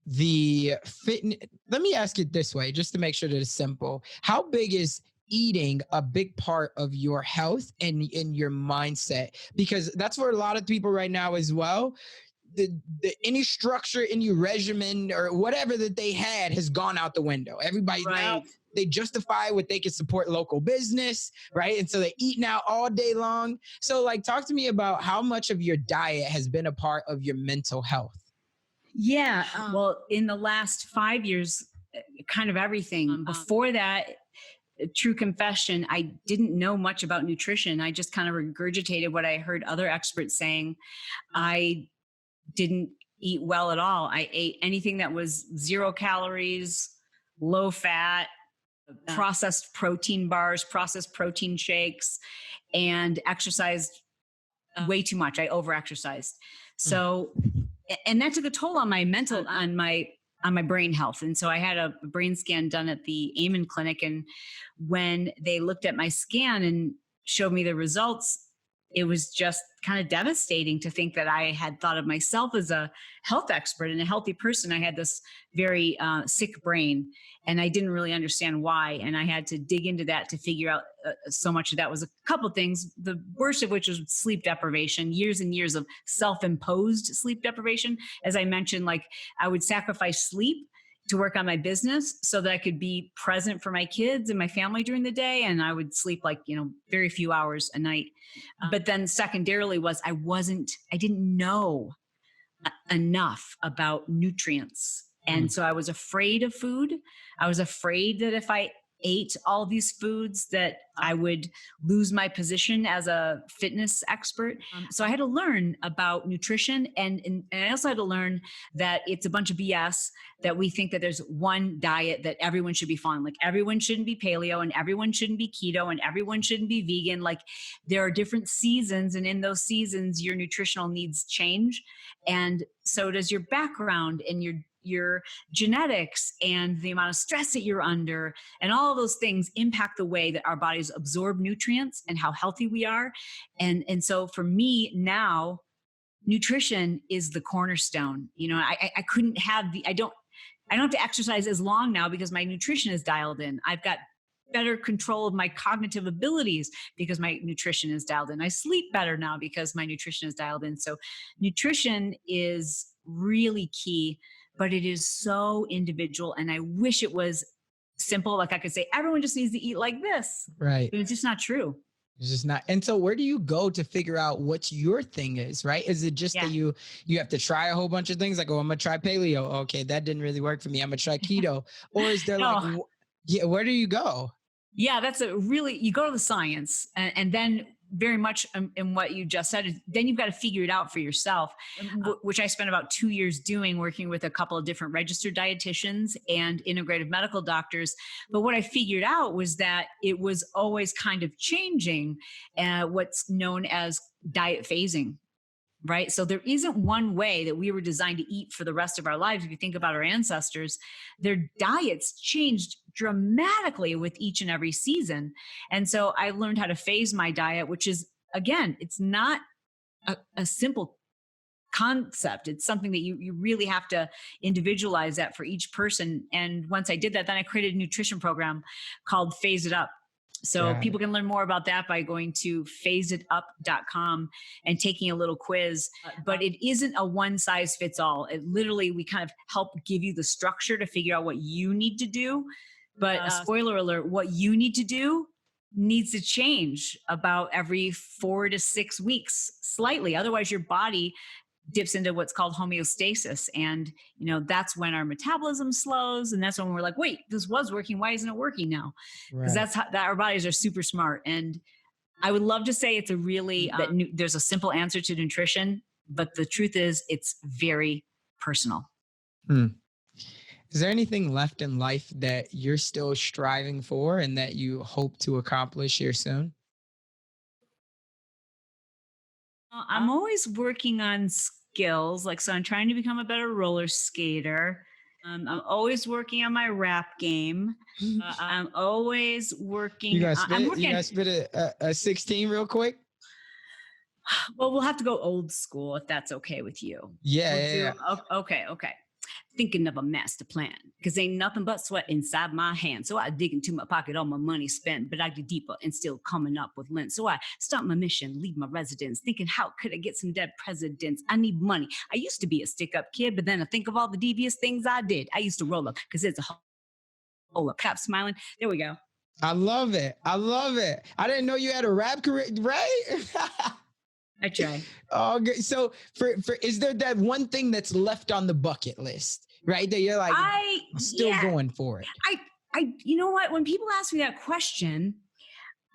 the fitness, let me ask it this way, just to make sure that it's simple. How big is eating a big part of your health and in your mindset? Because that's for a lot of people right now as well. Any structure, any regimen or whatever that they had has gone out the window. Everybody now, they justify what they can support local business, right? And so they eat now all day long. So like, talk to me about how much of your diet has been a part of your mental health. Yeah. Well, in the last 5 years, kind of everything. Before that, true confession, I didn't know much about nutrition. I just kind of regurgitated what I heard other experts saying. I didn't eat well at all. I ate anything that was 0 calories, low fat, processed protein bars, processed protein shakes, and exercised way too much. I over-exercised. So, and that took a toll on my mental, on my brain health. And so I had a brain scan done at the Amen Clinic. And when they looked at my scan and showed me the results, it was just kind of devastating to think that I had thought of myself as a health expert and a healthy person. I had this very sick brain, and I didn't really understand why. And I had to dig into that to figure out so much of that was a couple of things, the worst of which was sleep deprivation, years and years of self-imposed sleep deprivation. As I mentioned, like I would sacrifice sleep to work on my business so that I could be present for my kids and my family during the day. And I would sleep like, very few hours a night. But then secondarily was I didn't know enough about nutrients. And so I was afraid of food. I was afraid that if I ate all these foods that I would lose my position as a fitness expert. So I had to learn about nutrition, and I also had to learn that it's a bunch of BS that we think that there's one diet that everyone should be following. Like everyone shouldn't be paleo and everyone shouldn't be keto and everyone shouldn't be vegan. Like there are different seasons, and in those seasons, your nutritional needs change. And so does your background and your genetics and the amount of stress that you're under, and all of those things impact the way that our bodies absorb nutrients and how healthy we are. And so for me now, nutrition is the cornerstone. I couldn't have I don't have to exercise as long now because my nutrition is dialed in. I've got better control of my cognitive abilities because my nutrition is dialed in. I sleep better now because my nutrition is dialed in. So nutrition is really key, but it is so individual. And I wish it was simple. Like I could say, everyone just needs to eat like this. Right. But it's just not true. It's just not. And so where do you go to figure out what your thing is, right? Is it just that you have to try a whole bunch of things? Like, I'm going to try paleo. Okay, that didn't really work for me. I'm going to try keto. Or is there where do you go? Yeah, you go to the science, and then very much in what you just said, then you've got to figure it out for yourself, which I spent about 2 years doing, working with a couple of different registered dietitians and integrative medical doctors. But what I figured out was that it was always kind of changing, what's known as diet phasing. Right. So there isn't one way that we were designed to eat for the rest of our lives. If you think about our ancestors, their diets changed dramatically with each and every season. And so I learned how to phase my diet, which is, again, it's not a simple concept. It's something that you really have to individualize that for each person. And once I did that, then I created a nutrition program called Phase It Up. So people can learn more about that by going to phaseitup.com and taking a little quiz. But it isn't a one size fits all. It literally, we kind of help give you the structure to figure out what you need to do. But a spoiler alert, what you need to do needs to change about every 4 to 6 weeks slightly. Otherwise, your body dips into what's called homeostasis. And, that's when our metabolism slows. And that's when we're like, wait, this was working. Why isn't it working now? Because that's how our bodies are super smart. And I would love to say it's a really, there's a simple answer to nutrition, but the truth is it's very personal. Is there anything left in life that you're still striving for and that you hope to accomplish here soon? I'm always working on skills. So I'm trying to become a better roller skater. I'm always working on my rap game. I'm always working. You guys spit a 16 real quick? Well, we'll have to go old school if that's okay with you. Yeah. Okay. Thinking of a master plan, because ain't nothing but sweat inside my hand. So I dig into my pocket, all my money spent, but I get deeper and still coming up with lint. So I start my mission, leave my residence, thinking, how could I get some dead presidents? I need money. I used to be a stick-up kid, but then I think of all the devious things I did. I used to roll up because it's a whole up. Cap smiling. There we go. I love it. I didn't know you had a rap career, right? I try. Oh, good. So for is there that one thing that's left on the bucket list, right? That you're like, I'm still going for it. I, you know what? When people ask me that question,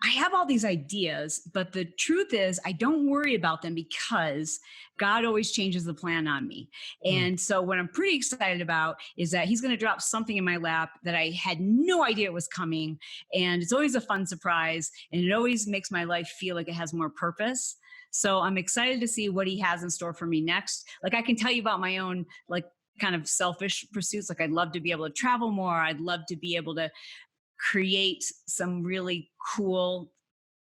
I have all these ideas, but the truth is I don't worry about them because God always changes the plan on me. And so what I'm pretty excited about is that he's going to drop something in my lap that I had no idea it was coming. And it's always a fun surprise. And it always makes my life feel like it has more purpose. So I'm excited to see what he has in store for me next. Like I can tell you about my own, like kind of selfish pursuits. Like I'd love to be able to travel more. I'd love to be able to create some really cool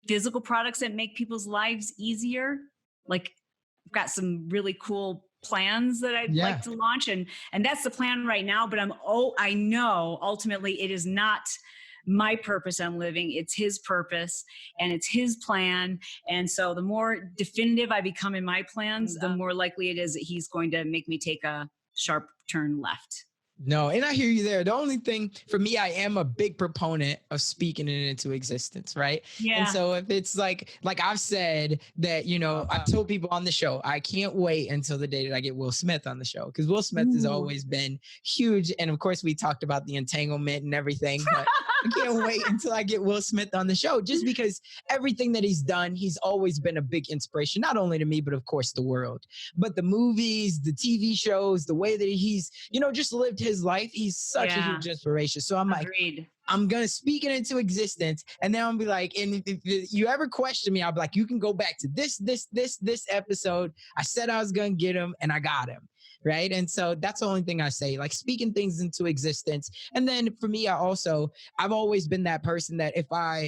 physical products that make people's lives easier. Like I've got some really cool plans that I'd like to launch. And that's the plan right now. But I know ultimately it is not my purpose I'm living. It's his purpose and it's his plan. And so the more definitive I become in my plans, the more likely it is that he's going to make me take a sharp turn left. No, and I hear you there. The only thing for me, I am a big proponent of speaking it into existence, right? Yeah. And so if it's like I've said that, I've told people on the show, I can't wait until the day that I get Will Smith on the show, because Will Smith has always been huge. And of course, we talked about the entanglement and everything, but I can't wait until I get Will Smith on the show, just because everything that he's done, he's always been a big inspiration, not only to me, but of course the world. But the movies, the TV shows, the way that he's, just lived his life, he's such a huge inspiration. So I'm Agreed. Like, I'm going to speak it into existence. And then I'll be like, and if you ever question me, I'll be like, you can go back to this episode. I said I was going to get him and I got him. Right. And so that's the only thing I say, like speaking things into existence. And then for me, I've always been that person that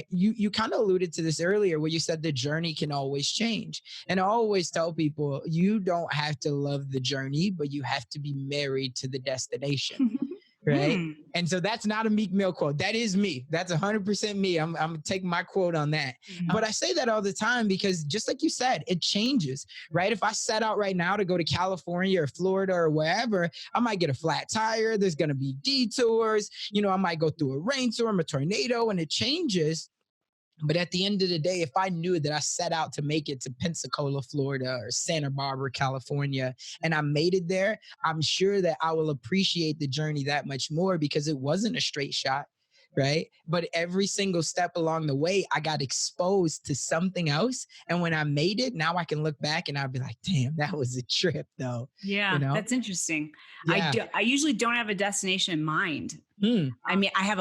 you kind of alluded to this earlier where you said the journey can always change. And I always tell people, you don't have to love the journey, but you have to be married to the destination. Right. And so that's not a Meek Mill quote. That is me. That's 100% me. I'm taking my quote on that. But I say that all the time because just like you said, it changes, right? If I set out right now to go to California or Florida or wherever, I might get a flat tire. There's going to be detours. I might go through a rainstorm, a tornado, and it changes. But at the end of the day, if I knew that I set out to make it to Pensacola, Florida, or Santa Barbara, California, and I made it there, I'm sure that I will appreciate the journey that much more because it wasn't a straight shot, right? But every single step along the way, I got exposed to something else. And when I made it, now I can look back and I'll be like, damn, that was a trip though. Yeah, that's interesting. Yeah. I usually don't have a destination in mind. I mean, I have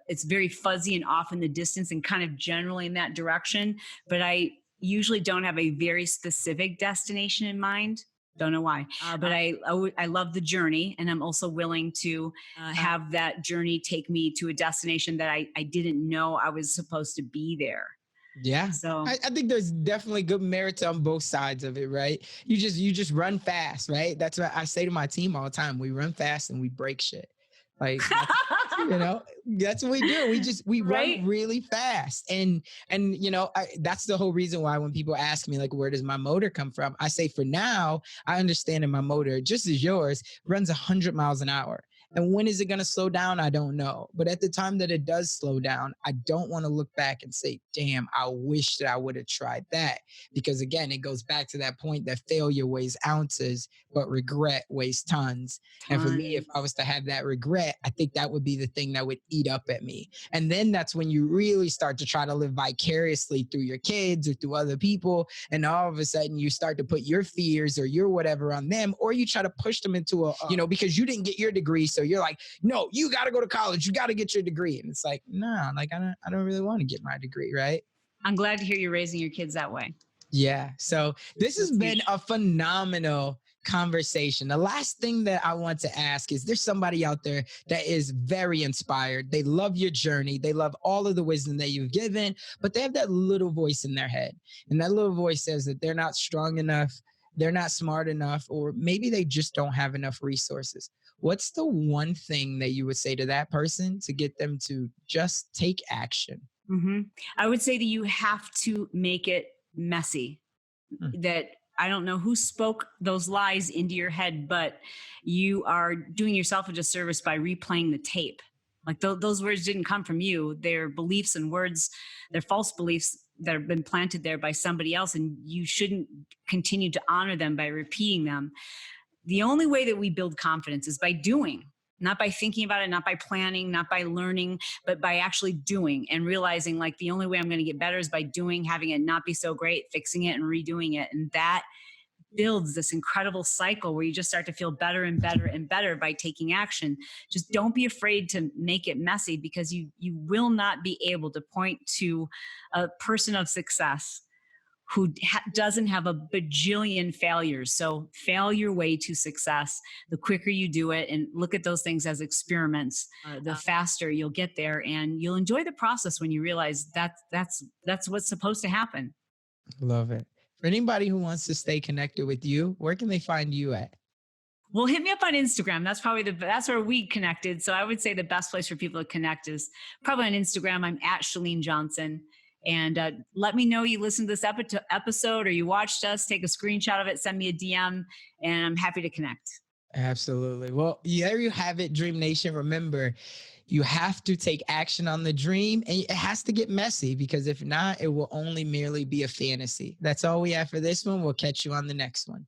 it's very fuzzy and off in the distance and kind of generally in that direction, but I usually don't have a very specific destination in mind. Don't know why, but I love the journey, and I'm also willing to have that journey take me to a destination that I didn't know I was supposed to be there. Yeah. So I think there's definitely good merits on both sides of it, right? You just run fast, right? That's what I say to my team all the time. We run fast and we break shit. Like, that's what we do. We run really fast. And that's the whole reason why when people ask me, like, where does my motor come from? I say, for now, I understand that my motor, just as yours, runs 100 miles an hour. And when is it going to slow down? I don't know. But at the time that it does slow down, I don't want to look back and say, damn, I wish that I would have tried that. Because again, it goes back to that point that failure weighs ounces, but regret weighs tons. And for me, if I was to have that regret, I think that would be the thing that would eat up at me. And then that's when you really start to try to live vicariously through your kids or through other people. And all of a sudden you start to put your fears or your whatever on them, or you try to push them into because you didn't get your degree. So you're like, no, you got to go to college. You got to get your degree. And it's like, no, like, I don't really want to get my degree. Right. I'm glad to hear you're raising your kids that way. Yeah. So this has been a phenomenal conversation. The last thing that I want to ask is, there's somebody out there that is very inspired. They love your journey. They love all of the wisdom that you've given, but they have that little voice in their head. And that little voice says that they're not strong enough, they're not smart enough, or maybe they just don't have enough resources. What's the one thing that you would say to that person to get them to just take action? I would say that you have to make it messy. That I don't know who spoke those lies into your head, but you are doing yourself a disservice by replaying the tape. Like those words didn't come from you. They're beliefs and words, they're false beliefs that have been planted there by somebody else, and you shouldn't continue to honor them by repeating them. The only way that we build confidence is by doing. not by thinking about it, not by planning, not by learning, but by actually doing and realizing like the only way I'm going to get better is by doing, having it not be so great, fixing it and redoing it. And that builds this incredible cycle where you just start to feel better and better and better by taking action. Just don't be afraid to make it messy, because you will not be able to point to a person of success who doesn't have a bajillion failures. So fail your way to success. The quicker you do it, and look at those things as experiments, the faster you'll get there, and you'll enjoy the process when you realize that's what's supposed to happen. Love it. For anybody who wants to stay connected with you, where can they find you at? Well, hit me up on Instagram. That's probably that's where we connected. So I would say the best place for people to connect is probably on Instagram. I'm at Chalene Johnson. And let me know you listened to this episode or you watched us. Take a screenshot of it, send me a DM, and I'm happy to connect. Absolutely. Well, there you have it, Dream Nation. Remember, you have to take action on the dream, and it has to get messy, because if not, it will only merely be a fantasy. That's all we have for this one. We'll catch you on the next one.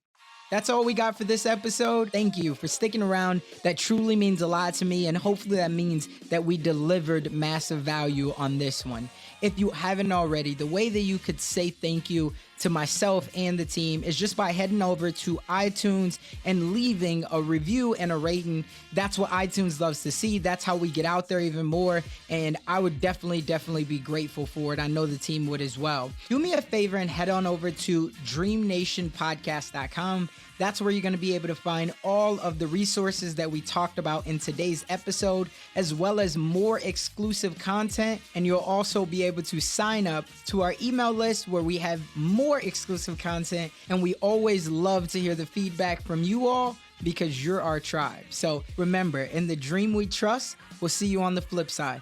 That's all we got for this episode. Thank you for sticking around. That truly means a lot to me, and hopefully that means that we delivered massive value on this one. If you haven't already, the way that you could say thank you to myself and the team is just by heading over to iTunes and leaving a review and a rating. That's what iTunes loves to see. That's how we get out there even more. And I would definitely be grateful for it. I know the team would as well. Do me a favor and head on over to DreamNationPodcast.com. That's where you're going to be able to find all of the resources that we talked about in today's episode, as well as more exclusive content. And you'll also be able to sign up to our email list where we have more exclusive content. And we always love to hear the feedback from you all, because you're our tribe. So remember, in the dream we trust. We'll see you on the flip side.